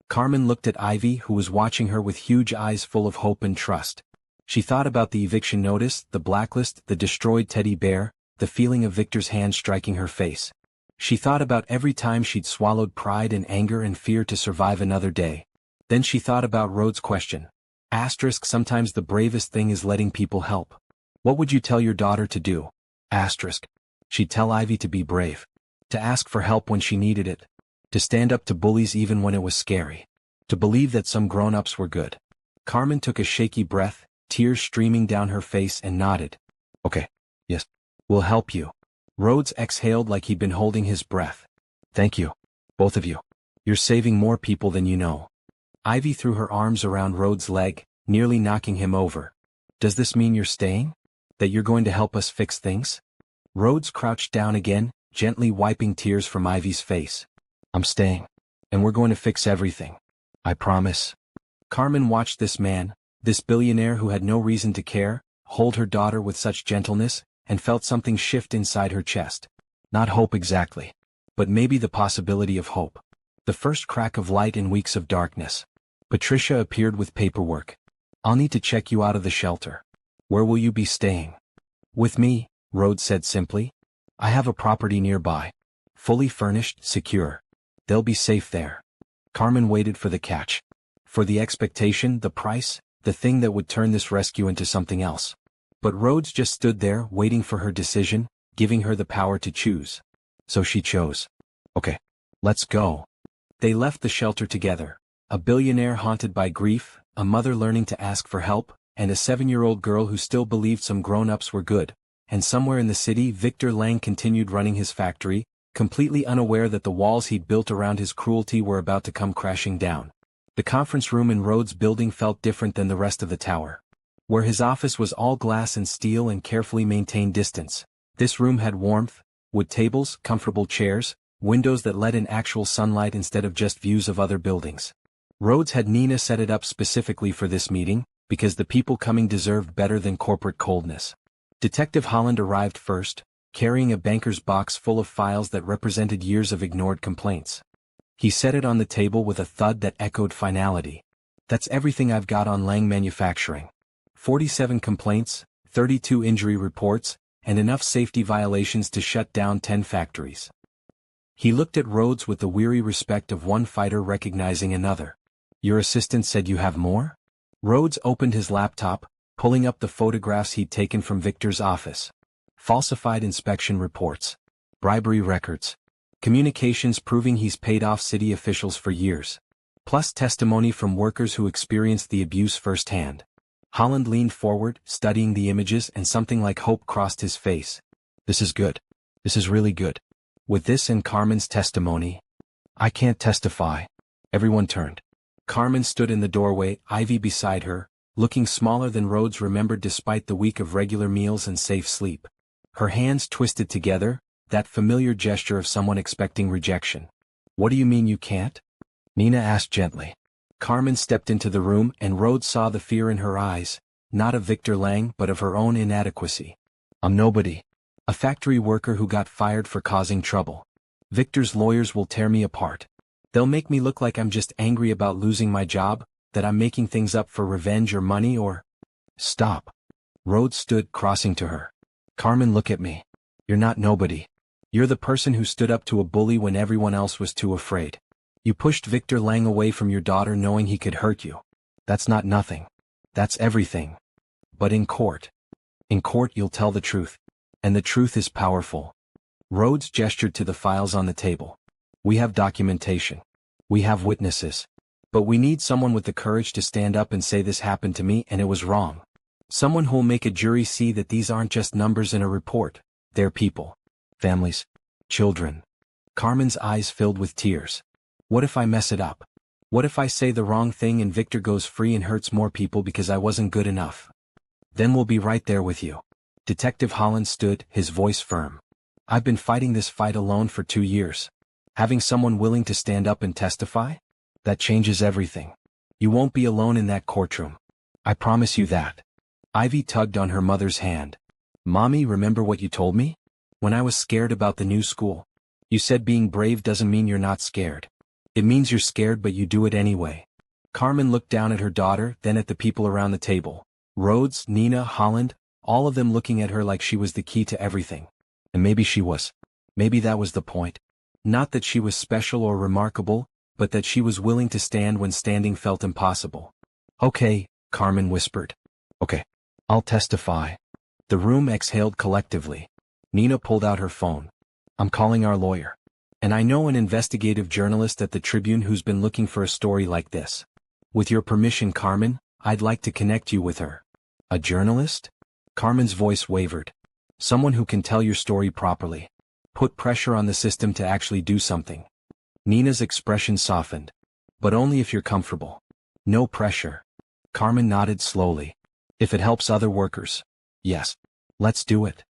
Carmen looked at Ivy, who was watching her with huge eyes full of hope and trust. She thought about the eviction notice, the blacklist, the destroyed teddy bear, the feeling of Victor's hand striking her face. She thought about every time she'd swallowed pride and anger and fear to survive another day. Then she thought about Rhodes' question. Sometimes the bravest thing is letting people help. What would you tell your daughter to do? She'd tell Ivy to be brave. To ask for help when she needed it. To stand up to bullies even when it was scary. To believe that some grown-ups were good. Carmen took a shaky breath, tears streaming down her face and nodded. Okay. Yes. We'll help you. Rhodes exhaled like he'd been holding his breath. Thank you. Both of you. You're saving more people than you know. Ivy threw her arms around Rhodes' leg, nearly knocking him over. Does this mean you're staying? That you're going to help us fix things? Rhodes crouched down again, gently wiping tears from Ivy's face. I'm staying. And we're going to fix everything. I promise. Carmen watched this man, this billionaire who had no reason to care, hold her daughter with such gentleness, and felt something shift inside her chest. Not hope exactly. But maybe the possibility of hope. The first crack of light in weeks of darkness. Patricia appeared with paperwork. I'll need to check you out of the shelter. Where will you be staying? With me, Rhodes said simply. I have a property nearby. Fully furnished, secure. They'll be safe there. Carmen waited for the catch. For the expectation, the price, the thing that would turn this rescue into something else. But Rhodes just stood there, waiting for her decision, giving her the power to choose. So she chose. Okay. Let's go. They left the shelter together. A billionaire haunted by grief, a mother learning to ask for help, and a 7-year-old girl who still believed some grown-ups were good. And somewhere in the city, Victor Lang continued running his factory, completely unaware that the walls he'd built around his cruelty were about to come crashing down. The conference room in Rhodes' building felt different than the rest of the tower. Where his office was all glass and steel and carefully maintained distance, this room had warmth, wood tables, comfortable chairs, windows that let in actual sunlight instead of just views of other buildings. Rhodes had Nina set it up specifically for this meeting, because the people coming deserved better than corporate coldness. Detective Holland arrived first, carrying a banker's box full of files that represented years of ignored complaints. He set it on the table with a thud that echoed finality. That's everything I've got on Lang Manufacturing. 47 complaints, 32 injury reports, and enough safety violations to shut down 10 factories. He looked at Rhodes with the weary respect of one fighter recognizing another. Your assistant said you have more? Rhodes opened his laptop, pulling up the photographs he'd taken from Victor's office. Falsified inspection reports. Bribery records. Communications proving he's paid off city officials for years. Plus testimony from workers who experienced the abuse firsthand. Holland leaned forward, studying the images, and something like hope crossed his face. This is good. This is really good. With this and Carmen's testimony, I can't testify. Everyone turned. Carmen stood in the doorway, Ivy beside her, looking smaller than Rhodes remembered despite the week of regular meals and safe sleep. Her hands twisted together, that familiar gesture of someone expecting rejection. What do you mean you can't? Nina asked gently. Carmen stepped into the room and Rhodes saw the fear in her eyes, not of Victor Lang but of her own inadequacy. I'm nobody. A factory worker who got fired for causing trouble. Victor's lawyers will tear me apart. They'll make me look like I'm just angry about losing my job, that I'm making things up for revenge or money or... Stop. Rhodes stood, crossing to her. Carmen, look at me. You're not nobody. You're the person who stood up to a bully when everyone else was too afraid. You pushed Victor Lang away from your daughter knowing he could hurt you. That's not nothing. That's everything. But in court you'll tell the truth. And the truth is powerful. Rhodes gestured to the files on the table. We have documentation. We have witnesses. But we need someone with the courage to stand up and say this happened to me and it was wrong. Someone who'll make a jury see that these aren't just numbers in a report. They're people. Families. Children. Carmen's eyes filled with tears. What if I mess it up? What if I say the wrong thing and Victor goes free and hurts more people because I wasn't good enough? Then we'll be right there with you. Detective Holland stood, his voice firm. I've been fighting this fight alone for 2 years. Having someone willing to stand up and testify? That changes everything. You won't be alone in that courtroom. I promise you that. Ivy tugged on her mother's hand. Mommy, remember what you told me? When I was scared about the new school. You said being brave doesn't mean you're not scared. It means you're scared but you do it anyway. Carmen looked down at her daughter, then at the people around the table. Rhodes, Nina, Holland, all of them looking at her like she was the key to everything. And maybe she was. Maybe that was the point. Not that she was special or remarkable, but that she was willing to stand when standing felt impossible. Okay, Carmen whispered. Okay. I'll testify. The room exhaled collectively. Nina pulled out her phone. I'm calling our lawyer. And I know an investigative journalist at the Tribune who's been looking for a story like this. With your permission, Carmen, I'd like to connect you with her. A journalist? Carmen's voice wavered. Someone who can tell your story properly. Put pressure on the system to actually do something. Nina's expression softened. But only if you're comfortable. No pressure. Carmen nodded slowly. If it helps other workers. Yes. Let's do it.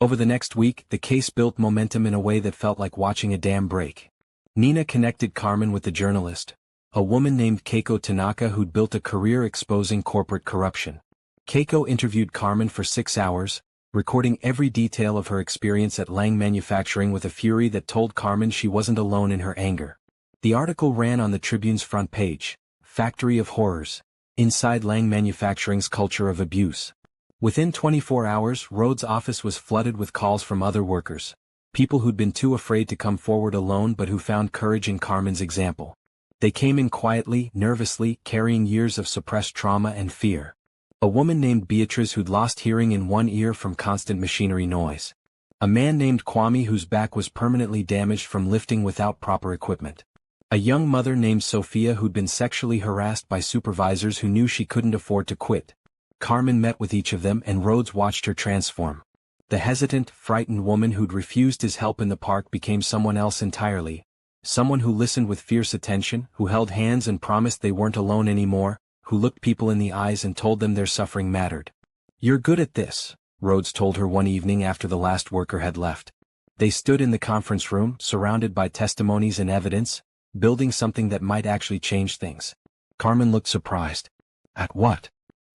Over the next week, the case built momentum in a way that felt like watching a dam break. Nina connected Carmen with the journalist, a woman named Keiko Tanaka who'd built a career exposing corporate corruption. Keiko interviewed Carmen for 6 hours, recording every detail of her experience at Lang Manufacturing with a fury that told Carmen she wasn't alone in her anger. The article ran on the Tribune's front page, Factory of Horrors, Inside Lang Manufacturing's Culture of Abuse. Within 24 hours, Rhodes' office was flooded with calls from other workers, people who'd been too afraid to come forward alone but who found courage in Carmen's example. They came in quietly, nervously, carrying years of suppressed trauma and fear. A woman named Beatrice who'd lost hearing in one ear from constant machinery noise. A man named Kwame whose back was permanently damaged from lifting without proper equipment. A young mother named Sophia who'd been sexually harassed by supervisors who knew she couldn't afford to quit. Carmen met with each of them and Rhodes watched her transform. The hesitant, frightened woman who'd refused his help in the park became someone else entirely. Someone who listened with fierce attention, who held hands and promised they weren't alone anymore, who looked people in the eyes and told them their suffering mattered. "You're good at this," Rhodes told her one evening after the last worker had left. They stood in the conference room, surrounded by testimonies and evidence, building something that might actually change things. Carmen looked surprised. "At what?"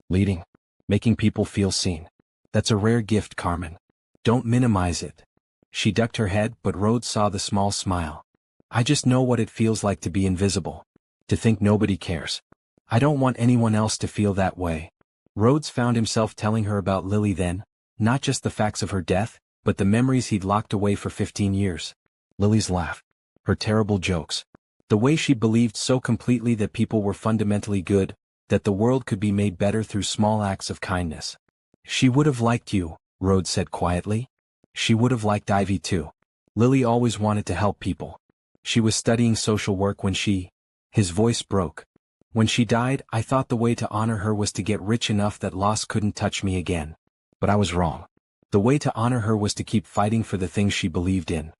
"Leading. Making people feel seen. That's a rare gift, Carmen. Don't minimize it." She ducked her head, but Rhodes saw the small smile. "I just know what it feels like to be invisible. To think nobody cares. I don't want anyone else to feel that way." Rhodes found himself telling her about Lily then, not just the facts of her death, but the memories he'd locked away for 15 years. Lily's laugh. Her terrible jokes. The way she believed so completely that people were fundamentally good, that the world could be made better through small acts of kindness. "She would have liked you," Rhodes said quietly. "She would have liked Ivy too. Lily always wanted to help people. She was studying social work when she..." His voice broke. "When she died, I thought the way to honor her was to get rich enough that loss couldn't touch me again. But I was wrong. The way to honor her was to keep fighting for the things she believed in."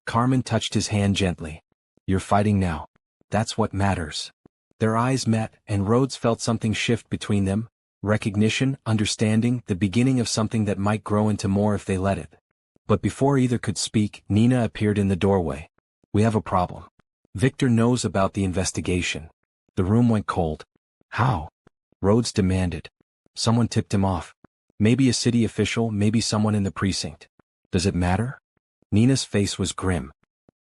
Carmen touched his hand gently. "You're fighting now. That's what matters." Their eyes met, and Rhodes felt something shift between them, recognition, understanding, the beginning of something that might grow into more if they let it. But before either could speak, Nina appeared in the doorway. "We have a problem. Victor knows about the investigation." The room went cold. "How?" Rhodes demanded. "Someone tipped him off. Maybe a city official, maybe someone in the precinct. Does it matter?" Nina's face was grim.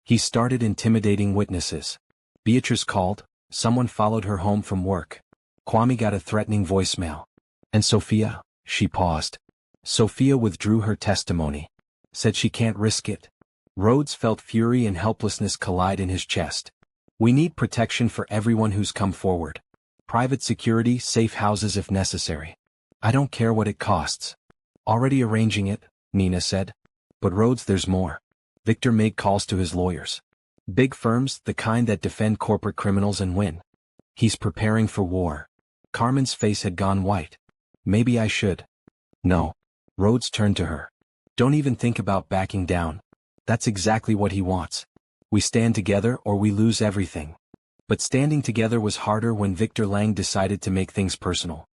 "He started intimidating witnesses. Beatrice called, someone followed her home from work. Kwame got a threatening voicemail. And Sophia?" She paused. "Sophia withdrew her testimony. Said she can't risk it." Rhodes felt fury and helplessness collide in his chest. "We need protection for everyone who's come forward. Private security, safe houses if necessary. I don't care what it costs." "Already arranging it," Nina said. "But Rhodes, there's more." Victor made calls to his lawyers. "Big firms, the kind that defend corporate criminals and win. He's preparing for war." Carmen's face had gone white. "Maybe I should." "No." Rhodes turned to her. "Don't even think about backing down. That's exactly what he wants. We stand together or we lose everything." But standing together was harder when Victor Lang decided to make things personal.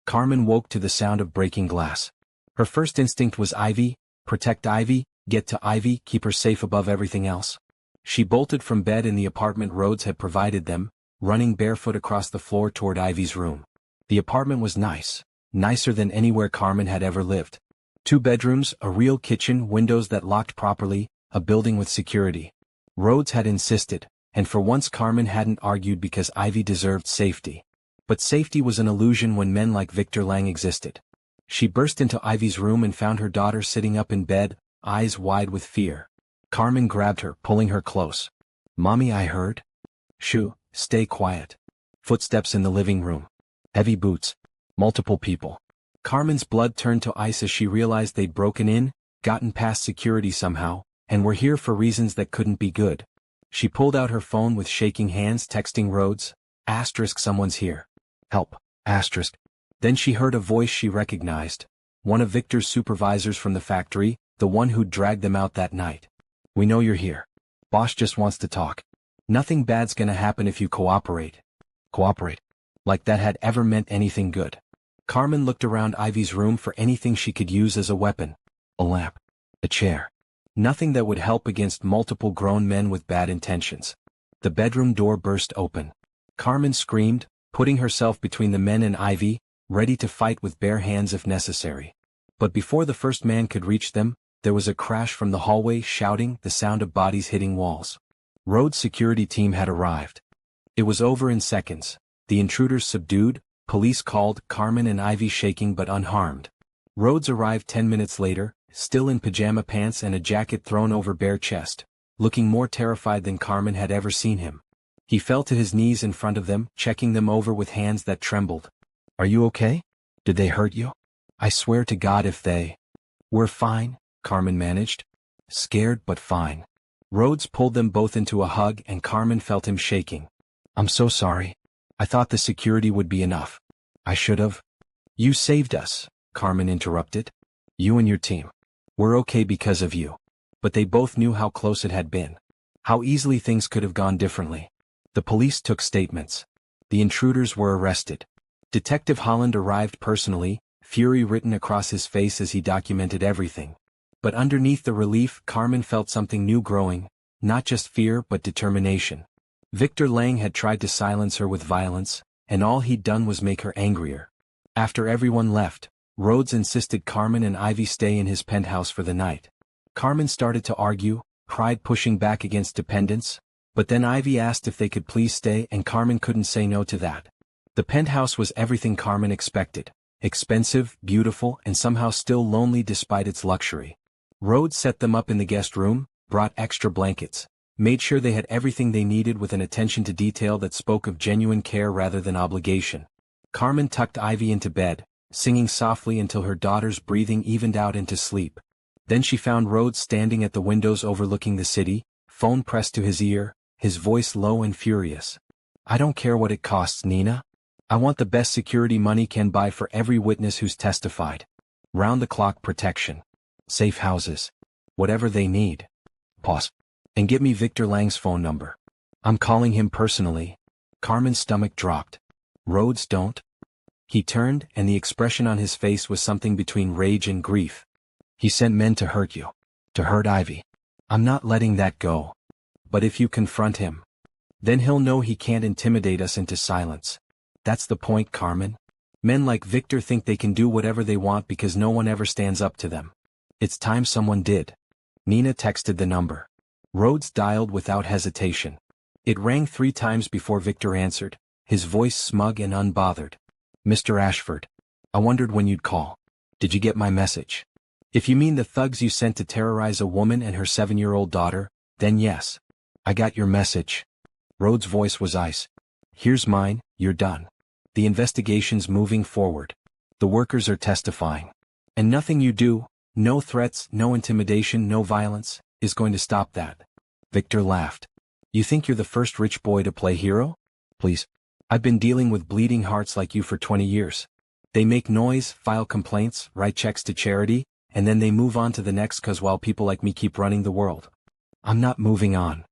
Carmen woke to the sound of breaking glass. Her first instinct was Ivy, protect Ivy, get to Ivy, keep her safe above everything else. She bolted from bed in the apartment Rhodes had provided them, running barefoot across the floor toward Ivy's room. The apartment was nice, nicer than anywhere Carmen had ever lived. 2 bedrooms, a real kitchen, windows that locked properly, a building with security. Rhodes had insisted, and for once Carmen hadn't argued because Ivy deserved safety. But safety was an illusion when men like Victor Lang existed. She burst into Ivy's room and found her daughter sitting up in bed, eyes wide with fear. Carmen grabbed her, pulling her close. "Mommy, I heard." "Shoo, stay quiet." Footsteps in the living room. Heavy boots. Multiple people. Carmen's blood turned to ice as she realized they'd broken in, gotten past security somehow, and were here for reasons that couldn't be good. She pulled out her phone with shaking hands, texting Rhodes, "Someone's here. Help, asterisk." Then she heard a voice she recognized. One of Victor's supervisors from the factory, the one who'd dragged them out that night. "We know you're here. Boss just wants to talk. Nothing bad's gonna happen if you cooperate." Cooperate? Like that had ever meant anything good. Carmen looked around Ivy's room for anything she could use as a weapon. A lamp. A chair. Nothing that would help against multiple grown men with bad intentions. The bedroom door burst open. Carmen screamed, putting herself between the men and Ivy, ready to fight with bare hands if necessary. But before the first man could reach them, there was a crash from the hallway, shouting, the sound of bodies hitting walls. Rhodes' security team had arrived. It was over in seconds. The intruders subdued, police called, Carmen and Ivy shaking but unharmed. Rhodes arrived 10 minutes later, still in pajama pants and a jacket thrown over bare chest, looking more terrified than Carmen had ever seen him. He fell to his knees in front of them, checking them over with hands that trembled. "Are you okay? Did they hurt you? I swear to God if they..." "We're fine," Carmen managed. "Scared but fine." Rhodes pulled them both into a hug and Carmen felt him shaking. "I'm so sorry. I thought the security would be enough. I should have." "You saved us," Carmen interrupted. "You and your team. We're okay because of you." But they both knew how close it had been. How easily things could have gone differently. The police took statements. The intruders were arrested. Detective Holland arrived personally, fury written across his face as he documented everything. But underneath the relief, Carmen felt something new growing, not just fear but determination. Victor Lang had tried to silence her with violence, and all he'd done was make her angrier. After everyone left, Rhodes insisted Carmen and Ivy stay in his penthouse for the night. Carmen started to argue, pride pushing back against dependence, but then Ivy asked if they could please stay and Carmen couldn't say no to that. The penthouse was everything Carmen expected: expensive, beautiful, and somehow still lonely despite its luxury. Rhodes set them up in the guest room, brought extra blankets, made sure they had everything they needed with an attention to detail that spoke of genuine care rather than obligation. Carmen tucked Ivy into bed, singing softly until her daughter's breathing evened out into sleep. Then she found Rhodes standing at the windows overlooking the city, phone pressed to his ear, his voice low and furious. "I don't care what it costs, Nina. I want the best security money can buy for every witness who's testified. Round-the-clock protection. Safe houses. Whatever they need. Pause. And get me Victor Lang's phone number. I'm calling him personally." Carmen's stomach dropped. "Rhodes, don't." He turned, and the expression on his face was something between rage and grief. "He sent men to hurt you. To hurt Ivy. I'm not letting that go. But if you confront him, then he'll know he can't intimidate us into silence. That's the point, Carmen. Men like Victor think they can do whatever they want because no one ever stands up to them. It's time someone did." Nina texted the number. Rhodes dialed without hesitation. It rang 3 times before Victor answered, his voice smug and unbothered. "Mr. Ashford. I wondered when you'd call. Did you get my message? If you mean the thugs you sent to terrorize a woman and her 7-year-old daughter, then yes. I got your message." Rhodes' voice was ice. "Here's mine, you're done. The investigation's moving forward. The workers are testifying. And nothing you do, no threats, no intimidation, no violence, is going to stop that." Victor laughed. "You think you're the first rich boy to play hero? Please. I've been dealing with bleeding hearts like you for 20 years. They make noise, file complaints, write checks to charity, and then they move on to the next cause while people like me keep running the world. I'm not moving on."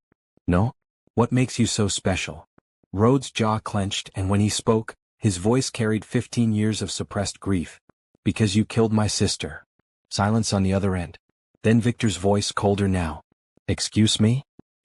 "No? What makes you so special?" Rhodes' jaw clenched, and when he spoke, his voice carried 15 years of suppressed grief. "Because you killed my sister." Silence on the other end. Then Victor's voice, colder now. "Excuse me?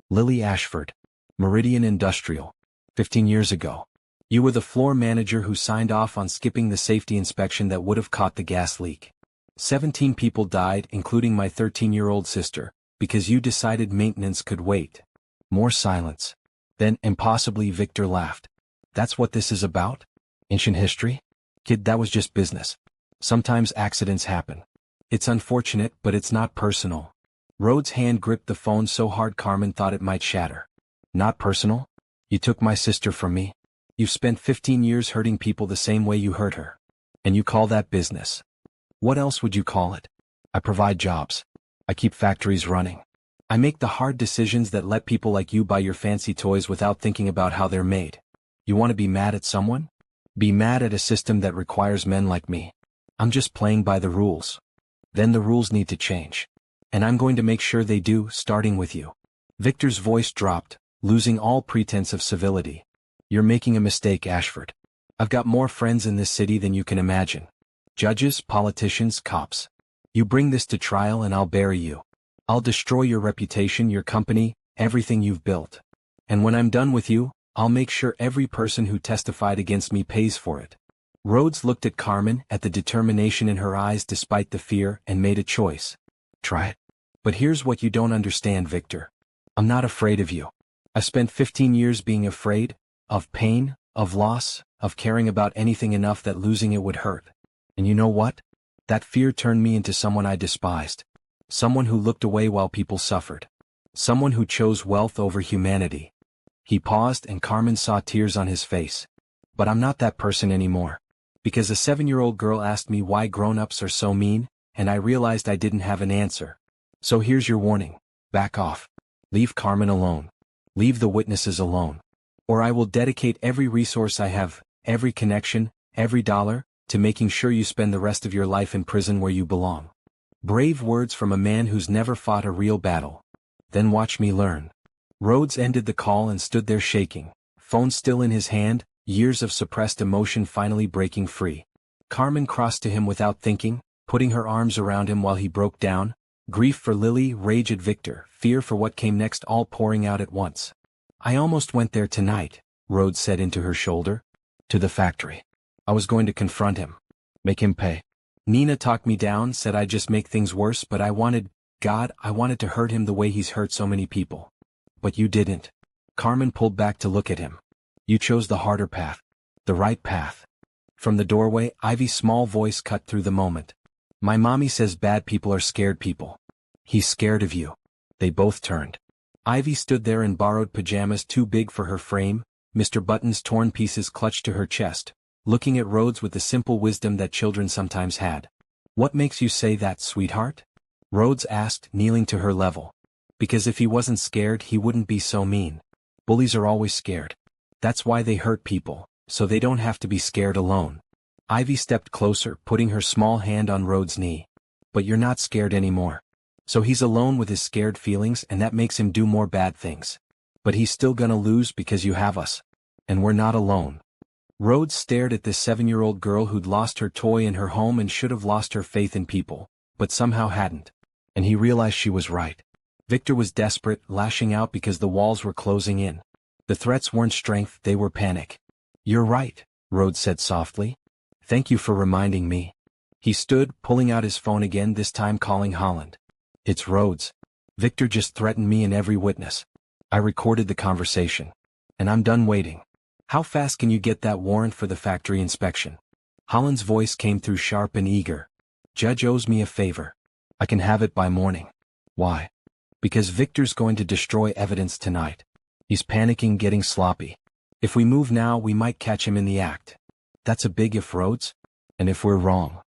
Lily Ashford. Meridian Industrial. 15 years ago. You were the floor manager who signed off on skipping the safety inspection that would have caught the gas leak. 17 people died, including my 13-year-old sister, because you decided maintenance could wait." More silence. Then, impossibly, Victor laughed. "That's what this is about? Ancient history? Kid, that was just business. Sometimes accidents happen. It's unfortunate, but it's not personal." Rhodes' hand gripped the phone so hard Carmen thought it might shatter. "Not personal? You took my sister from me. You've spent 15 years hurting people the same way you hurt her. And you call that business? What else would you call it? I provide jobs. I keep factories running. I make the hard decisions that let people like you buy your fancy toys without thinking about how they're made. You want to be mad at someone? Be mad at a system that requires men like me. I'm just playing by the rules. Then the rules need to change. And I'm going to make sure they do, starting with you." Victor's voice dropped, losing all pretense of civility. "You're making a mistake, Ashford. I've got more friends in this city than you can imagine. Judges, politicians, cops. You bring this to trial and I'll bury you. I'll destroy your reputation, your company, everything you've built. And when I'm done with you, I'll make sure every person who testified against me pays for it." Rhodes looked at Carmen, at the determination in her eyes despite the fear, and made a choice. "Try it. But here's what you don't understand, Victor. I'm not afraid of you. I spent 15 years being afraid, of pain, of loss, of caring about anything enough that losing it would hurt. And you know what? That fear turned me into someone I despised. Someone who looked away while people suffered. Someone who chose wealth over humanity." He paused and Carmen saw tears on his face. "But I'm not that person anymore. Because a 7-year-old girl asked me why grown-ups are so mean, and I realized I didn't have an answer. So here's your warning. Back off. Leave Carmen alone. Leave the witnesses alone. Or I will dedicate every resource I have, every connection, every dollar, to making sure you spend the rest of your life in prison where you belong." Brave words from a man who's never fought a real battle. "Then watch me learn." Rhodes ended the call and stood there shaking, phone still in his hand, years of suppressed emotion finally breaking free. Carmen crossed to him without thinking, putting her arms around him while he broke down, grief for Lily, rage at Victor, fear for what came next all pouring out at once. I almost went there tonight, Rhodes said into her shoulder. To the factory. I was going to confront him. Make him pay. Nina talked me down, said I'd just make things worse, but I wanted to hurt him the way he's hurt so many people. But you didn't. Carmen pulled back to look at him. You chose the harder path. The right path. From the doorway, Ivy's small voice cut through the moment. My mommy says bad people are scared people. He's scared of you. They both turned. Ivy stood there in borrowed pajamas too big for her frame, Mr. Button's torn pieces clutched to her chest, looking at Rhodes with the simple wisdom that children sometimes had. What makes you say that, sweetheart? Rhodes asked, kneeling to her level. Because if he wasn't scared, he wouldn't be so mean. Bullies are always scared. That's why they hurt people, so they don't have to be scared alone. Ivy stepped closer, putting her small hand on Rhodes' knee. But you're not scared anymore. So he's alone with his scared feelings, and that makes him do more bad things. But he's still gonna lose because you have us. And we're not alone. Rhodes stared at this 7-year-old girl who'd lost her toy in her home and should have lost her faith in people, but somehow hadn't. And he realized she was right. Victor was desperate, lashing out because the walls were closing in. The threats weren't strength, they were panic. You're right, Rhodes said softly. Thank you for reminding me. He stood, pulling out his phone again, this time calling Holland. It's Rhodes. Victor just threatened me and every witness. I recorded the conversation. And I'm done waiting. How fast can you get that warrant for the factory inspection? Holland's voice came through sharp and eager. Judge owes me a favor. I can have it by morning. Why? Because Victor's going to destroy evidence tonight. He's panicking, getting sloppy. If we move now, we might catch him in the act. That's a big if, Rhodes. And if we're wrong.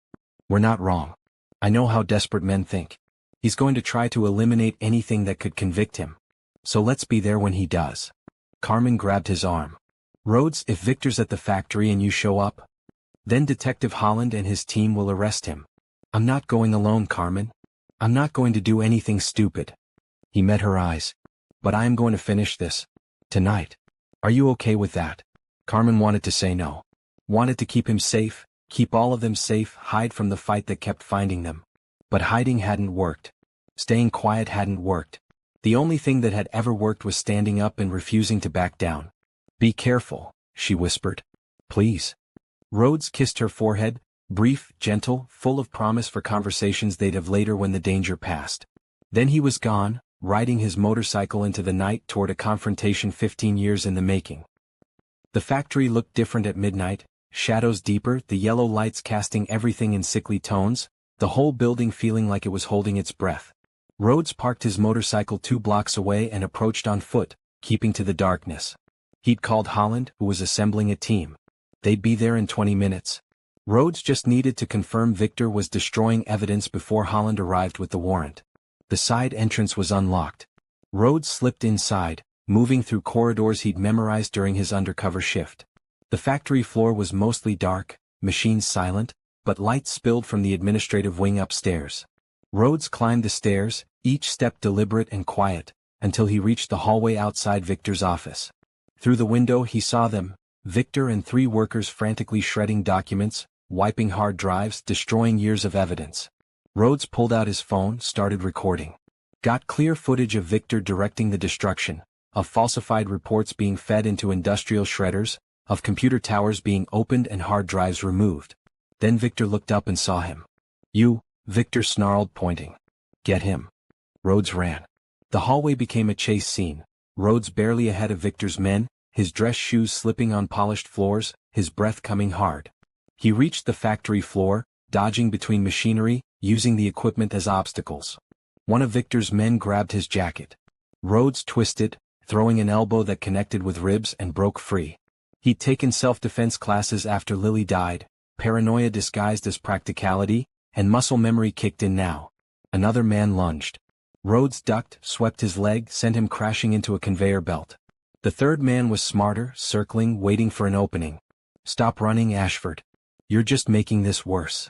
We're not wrong. I know how desperate men think. He's going to try to eliminate anything that could convict him. So let's be there when he does. Carmen grabbed his arm. Rhodes, if Victor's at the factory and you show up, then Detective Holland and his team will arrest him. I'm not going alone, Carmen. I'm not going to do anything stupid. He met her eyes. But I am going to finish this. Tonight. Are you okay with that? Carmen wanted to say no. Wanted to keep him safe, keep all of them safe, hide from the fight that kept finding them. But hiding hadn't worked. Staying quiet hadn't worked. The only thing that had ever worked was standing up and refusing to back down. Be careful, she whispered. Please. Rhodes kissed her forehead, brief, gentle, full of promise for conversations they'd have later when the danger passed. Then he was gone, riding his motorcycle into the night toward a confrontation 15 years in the making. The factory looked different at midnight, shadows deeper, the yellow lights casting everything in sickly tones, the whole building feeling like it was holding its breath. Rhodes parked his motorcycle 2 blocks away and approached on foot, keeping to the darkness. He'd called Holland, who was assembling a team. They'd be there in 20 minutes. Rhodes just needed to confirm Victor was destroying evidence before Holland arrived with the warrant. The side entrance was unlocked. Rhodes slipped inside, moving through corridors he'd memorized during his undercover shift. The factory floor was mostly dark, machines silent, but light spilled from the administrative wing upstairs. Rhodes climbed the stairs, each step deliberate and quiet, until he reached the hallway outside Victor's office. Through the window he saw them, Victor and 3 workers frantically shredding documents, wiping hard drives, destroying years of evidence. Rhodes pulled out his phone, started recording. Got clear footage of Victor directing the destruction, of falsified reports being fed into industrial shredders, of computer towers being opened and hard drives removed. Then Victor looked up and saw him. You, Victor snarled, pointing. Get him. Rhodes ran. The hallway became a chase scene, Rhodes barely ahead of Victor's men, his dress shoes slipping on polished floors, his breath coming hard. He reached the factory floor, dodging between machinery, using the equipment as obstacles. One of Victor's men grabbed his jacket. Rhodes twisted, throwing an elbow that connected with ribs and broke free. He'd taken self-defense classes after Lily died, paranoia disguised as practicality, and muscle memory kicked in now. Another man lunged. Rhodes ducked, swept his leg, sent him crashing into a conveyor belt. The third man was smarter, circling, waiting for an opening. Stop running, Ashford. You're just making this worse.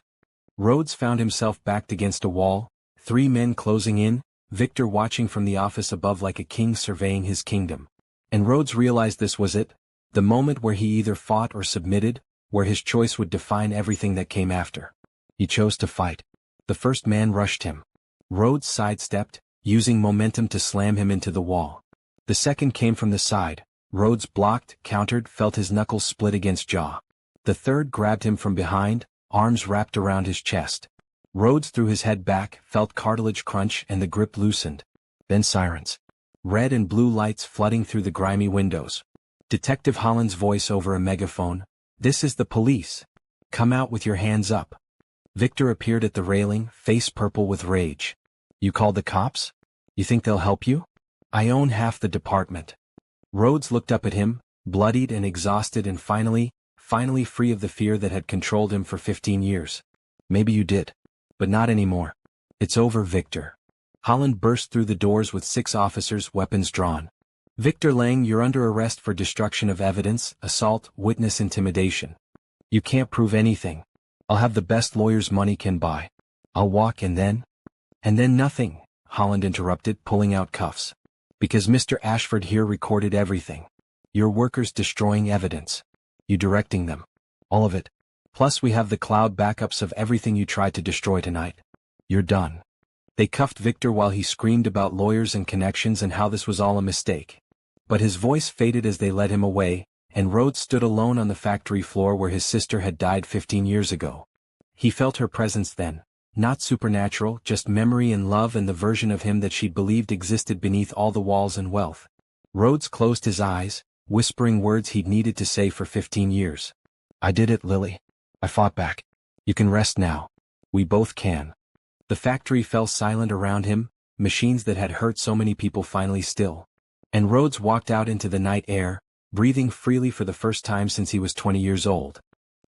Rhodes found himself backed against a wall, 3 men closing in, Victor watching from the office above like a king surveying his kingdom. And Rhodes realized this was it, The moment where he either fought or submitted, where his choice would define everything that came after. He chose to fight. The first man rushed him. Rhodes sidestepped, using momentum to slam him into the wall. The second came from the side. Rhodes blocked, countered, felt his knuckles split against jaw. The third grabbed him from behind, arms wrapped around his chest. Rhodes threw his head back, felt cartilage crunch, and the grip loosened. Then sirens. Red and blue lights flooding through the grimy windows. Detective Holland's voice over a megaphone. "This is the police. Come out with your hands up." Victor appeared at the railing, face purple with rage. "You called the cops? You think they'll help you? I own half the department." Rhodes looked up at him, bloodied and exhausted and finally free of the fear that had controlled him for 15 years. "Maybe you did. But not anymore. It's over, Victor." Holland burst through the doors with 6 officers, weapons drawn. "Victor Lang, you're under arrest for destruction of evidence, assault, witness intimidation. You can't prove anything. I'll have the best lawyers money can buy. I'll walk and then nothing," Holland interrupted, pulling out cuffs. "Because Mr. Ashford here recorded everything. Your workers destroying evidence. You directing them. All of it. Plus we have the cloud backups of everything you tried to destroy tonight. You're done." They cuffed Victor while he screamed about lawyers and connections and how this was all a mistake. But his voice faded as they led him away, and Rhodes stood alone on the factory floor where his sister had died 15 years ago. He felt her presence then. Not supernatural, just memory and love and the version of him that she'd believed existed beneath all the walls and wealth. Rhodes closed his eyes, whispering words he'd needed to say for 15 years. "I did it, Lily. I fought back. You can rest now. We both can." The factory fell silent around him, machines that had hurt so many people finally still. And Rhodes walked out into the night air, breathing freely for the first time since he was 20 years old.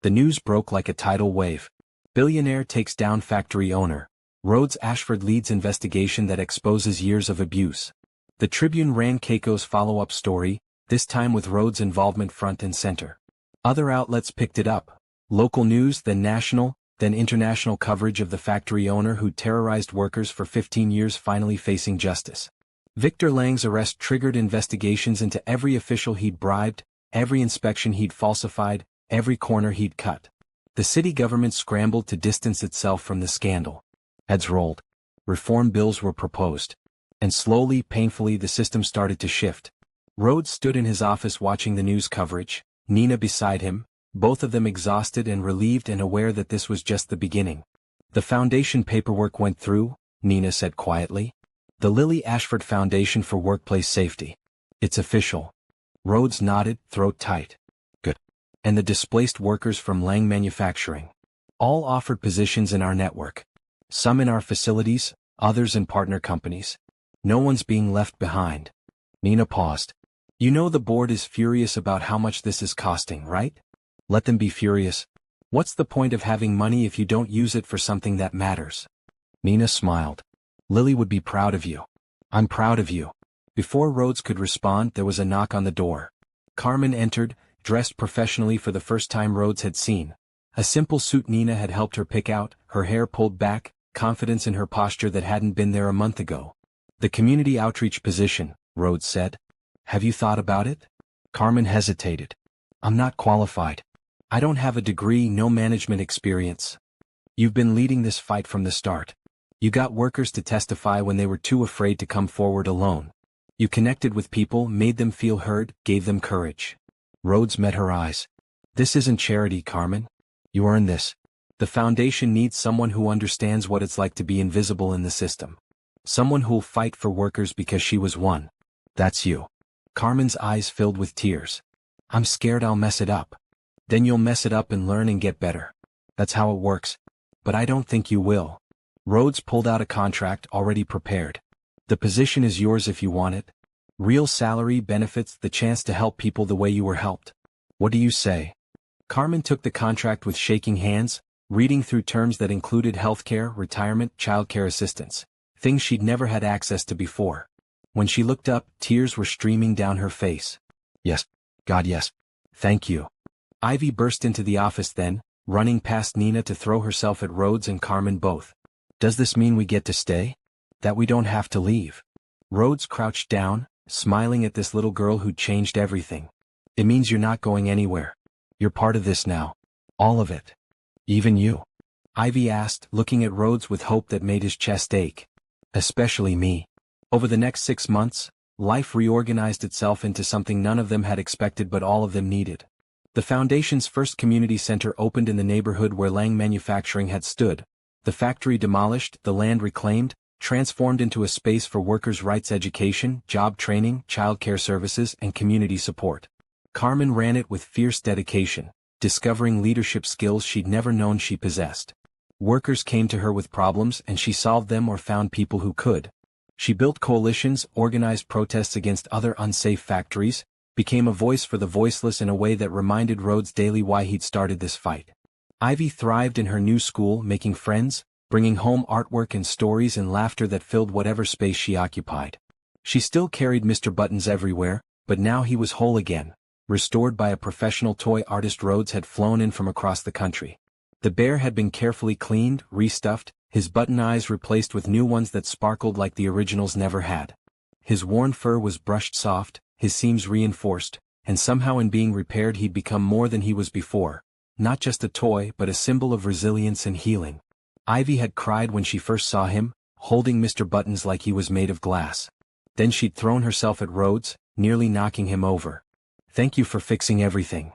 The news broke like a tidal wave. Billionaire takes down factory owner. Rhodes Ashford leads investigation that exposes years of abuse. The Tribune ran Keiko's follow-up story, this time with Rhodes' involvement front and center. Other outlets picked it up. Local news, then national, then international coverage of the factory owner who terrorized workers for 15 years finally facing justice. Victor Lang's arrest triggered investigations into every official he'd bribed, every inspection he'd falsified, every corner he'd cut. The city government scrambled to distance itself from the scandal. Heads rolled. Reform bills were proposed. And slowly, painfully, the system started to shift. Rhodes stood in his office watching the news coverage, Nina beside him, both of them exhausted and relieved and aware that this was just the beginning. "The foundation paperwork went through," Nina said quietly. "The Lily Ashford Foundation for Workplace Safety. It's official." Rhodes nodded, throat tight. "Good. And the displaced workers from Lang Manufacturing. All offered positions in our network. Some in our facilities, others in partner companies. No one's being left behind." Nina paused. "You know the board is furious about how much this is costing, right? Let them be furious. What's the point of having money if you don't use it for something that matters?" Nina smiled. "Lily would be proud of you. I'm proud of you." Before Rhodes could respond, there was a knock on the door. Carmen entered, dressed professionally for the first time Rhodes had seen. A simple suit Nina had helped her pick out, her hair pulled back, confidence in her posture that hadn't been there a month ago. "The community outreach position," Rhodes said. "Have you thought about it?" Carmen hesitated. "I'm not qualified. I don't have a degree, no management experience." "You've been leading this fight from the start. You got workers to testify when they were too afraid to come forward alone. You connected with people, made them feel heard, gave them courage." Rhodes met her eyes. "This isn't charity, Carmen. You earned this. The foundation needs someone who understands what it's like to be invisible in the system. Someone who'll fight for workers because she was one. That's you." Carmen's eyes filled with tears. "I'm scared I'll mess it up." "Then you'll mess it up and learn and get better. That's how it works. But I don't think you will." Rhodes pulled out a contract already prepared. "The position is yours if you want it. Real salary, benefits, the chance to help people the way you were helped. What do you say?" Carmen took the contract with shaking hands, reading through terms that included healthcare, retirement, childcare assistance, things she'd never had access to before. When she looked up, tears were streaming down her face. "Yes. God, yes. Thank you." Ivy burst into the office then, running past Nina to throw herself at Rhodes and Carmen both. "Does this mean we get to stay? That we don't have to leave?" Rhodes crouched down, smiling at this little girl who'd changed everything. It means you're not going anywhere. You're part of this now. All of it. Even you? Ivy asked, looking at Rhodes with hope that made his chest ache. Especially me. Over the next 6 months, life reorganized itself into something none of them had expected but all of them needed. The Foundation's first community center opened in the neighborhood where Lang Manufacturing had stood. The factory demolished, the land reclaimed, transformed into a space for workers' rights education, job training, childcare services, and community support. Carmen ran it with fierce dedication, discovering leadership skills she'd never known she possessed. Workers came to her with problems and she solved them or found people who could. She built coalitions, organized protests against other unsafe factories, became a voice for the voiceless in a way that reminded Rhodes daily why he'd started this fight. Ivy thrived in her new school, making friends, bringing home artwork and stories and laughter that filled whatever space she occupied. She still carried Mr. Buttons everywhere, but now he was whole again, restored by a professional toy artist Rhodes had flown in from across the country. The bear had been carefully cleaned, restuffed, his button eyes replaced with new ones that sparkled like the originals never had. His worn fur was brushed soft, his seams reinforced, and somehow in being repaired he'd become more than he was before, not just a toy but a symbol of resilience and healing. Ivy had cried when she first saw him, holding Mr. Buttons like he was made of glass. Then she'd thrown herself at Rhodes, nearly knocking him over. "Thank you for fixing everything."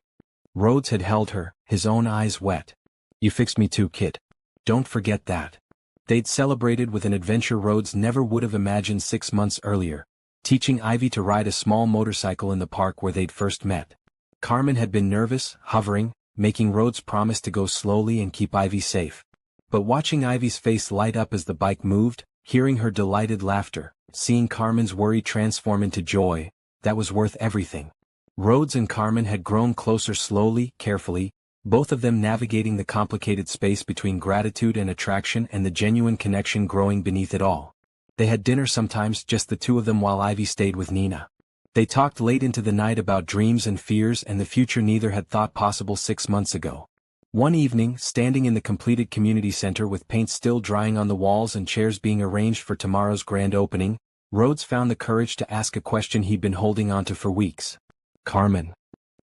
Rhodes had held her, his own eyes wet. "You fixed me too, kid. Don't forget that." They'd celebrated with an adventure Rhodes never would have imagined 6 months earlier, teaching Ivy to ride a small motorcycle in the park where they'd first met. Carmen had been nervous, hovering, making Rhodes promise to go slowly and keep Ivy safe. But watching Ivy's face light up as the bike moved, hearing her delighted laughter, seeing Carmen's worry transform into joy, that was worth everything. Rhodes and Carmen had grown closer slowly, carefully, both of them navigating the complicated space between gratitude and attraction and the genuine connection growing beneath it all. They had dinner sometimes, just the two of them, while Ivy stayed with Nina. They talked late into the night about dreams and fears and the future neither had thought possible 6 months ago. One evening, standing in the completed community center with paint still drying on the walls and chairs being arranged for tomorrow's grand opening, Rhodes found the courage to ask a question he'd been holding onto for weeks. "Carmen."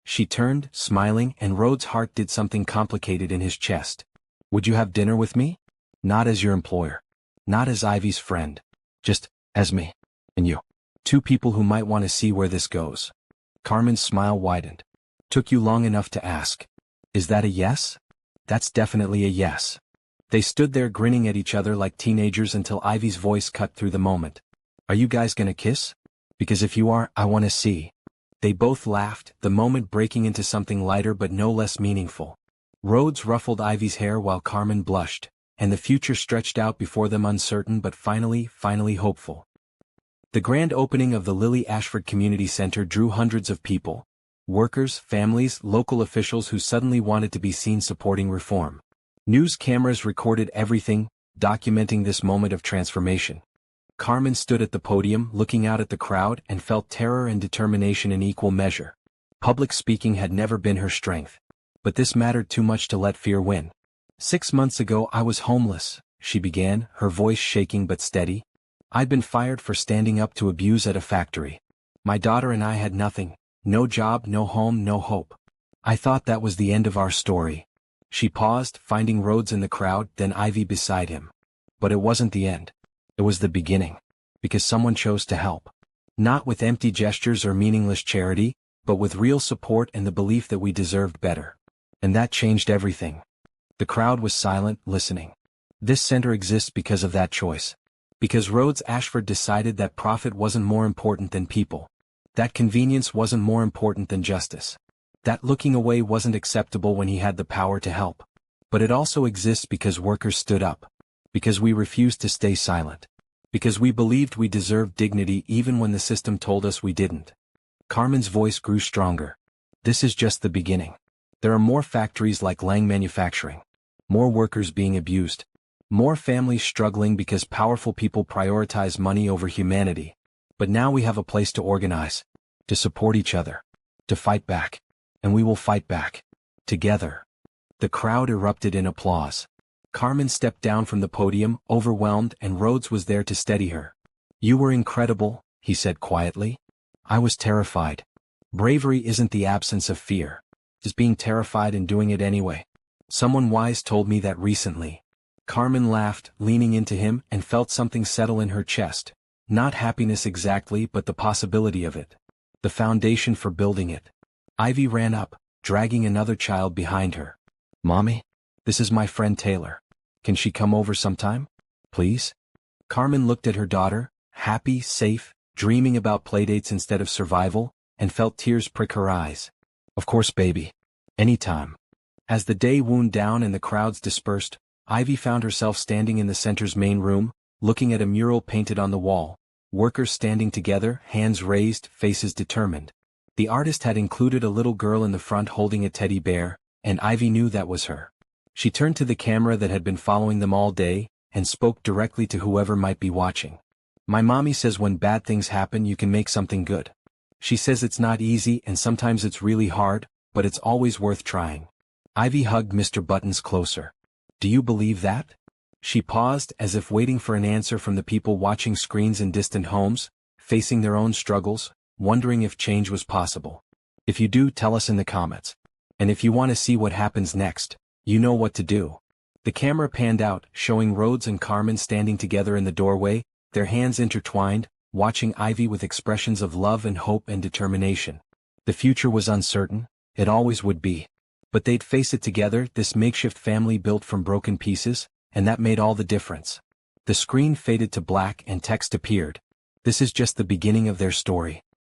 She turned, smiling, and Rhodes' heart did something complicated in his chest. "Would you have dinner with me? Not as your employer. Not as Ivy's friend. Just as me. And you. Two people who might want to see where this goes." Carmen's smile widened. "Took you long enough to ask. Is that a yes?" "That's definitely a yes." They stood there grinning at each other like teenagers until Ivy's voice cut through the moment. "Are you guys gonna kiss? Because if you are, I want to see." They both laughed, the moment breaking into something lighter but no less meaningful. Rhodes ruffled Ivy's hair while Carmen blushed, and the future stretched out before them uncertain but finally hopeful. The grand opening of the Lily Ashford Community Center drew hundreds of people. Workers, families, local officials who suddenly wanted to be seen supporting reform. News cameras recorded everything, documenting this moment of transformation. Carmen stood at the podium, looking out at the crowd, and felt terror and determination in equal measure. Public speaking had never been her strength. But this mattered too much to let fear win. 6 months ago I was homeless, she began, her voice shaking but steady. I'd been fired for standing up to abuse at a factory. My daughter and I had nothing, no job, no home, no hope. I thought that was the end of our story. She paused, finding Rhodes in the crowd, then Ivy beside him. But it wasn't the end. It was the beginning. Because someone chose to help. Not with empty gestures or meaningless charity, but with real support and the belief that we deserved better. And that changed everything. The crowd was silent, listening. This center exists because of that choice. Because Rhodes Ashford decided that profit wasn't more important than people. That convenience wasn't more important than justice. That looking away wasn't acceptable when he had the power to help. But it also exists because workers stood up. Because we refused to stay silent. Because we believed we deserved dignity even when the system told us we didn't. Carmen's voice grew stronger. This is just the beginning. There are more factories like Lang Manufacturing. More workers being abused. More families struggling because powerful people prioritize money over humanity. But now we have a place to organize. To support each other. To fight back. And we will fight back. Together. The crowd erupted in applause. Carmen stepped down from the podium, overwhelmed, and Rhodes was there to steady her. "You were incredible," he said quietly. "I was terrified. Bravery isn't the absence of fear. It's being terrified and doing it anyway. Someone wise told me that recently. Carmen laughed, leaning into him, and felt something settle in her chest. Not happiness exactly, but the possibility of it. The foundation for building it. Ivy ran up, dragging another child behind her. Mommy? This is my friend Taylor. Can she come over sometime? Please? Carmen looked at her daughter, happy, safe, dreaming about playdates instead of survival, and felt tears prick her eyes. Of course, baby. Anytime. As the day wound down and the crowds dispersed, Ivy found herself standing in the center's main room, looking at a mural painted on the wall. Workers standing together, hands raised, faces determined. The artist had included a little girl in the front holding a teddy bear, and Ivy knew that was her. She turned to the camera that had been following them all day, and spoke directly to whoever might be watching. My mommy says when bad things happen you can make something good. She says it's not easy and sometimes it's really hard, but it's always worth trying. Ivy hugged Mr. Buttons closer. Do you believe that? She paused as if waiting for an answer from the people watching screens in distant homes, facing their own struggles, wondering if change was possible. If you do, tell us in the comments. And if you want to see what happens next, you know what to do. The camera panned out, showing Rhodes and Carmen standing together in the doorway, their hands intertwined, watching Ivy with expressions of love and hope and determination. The future was uncertain, it always would be. But they'd face it together, this makeshift family built from broken pieces, and that made all the difference. The screen faded to black and text appeared. This is just the beginning of their story.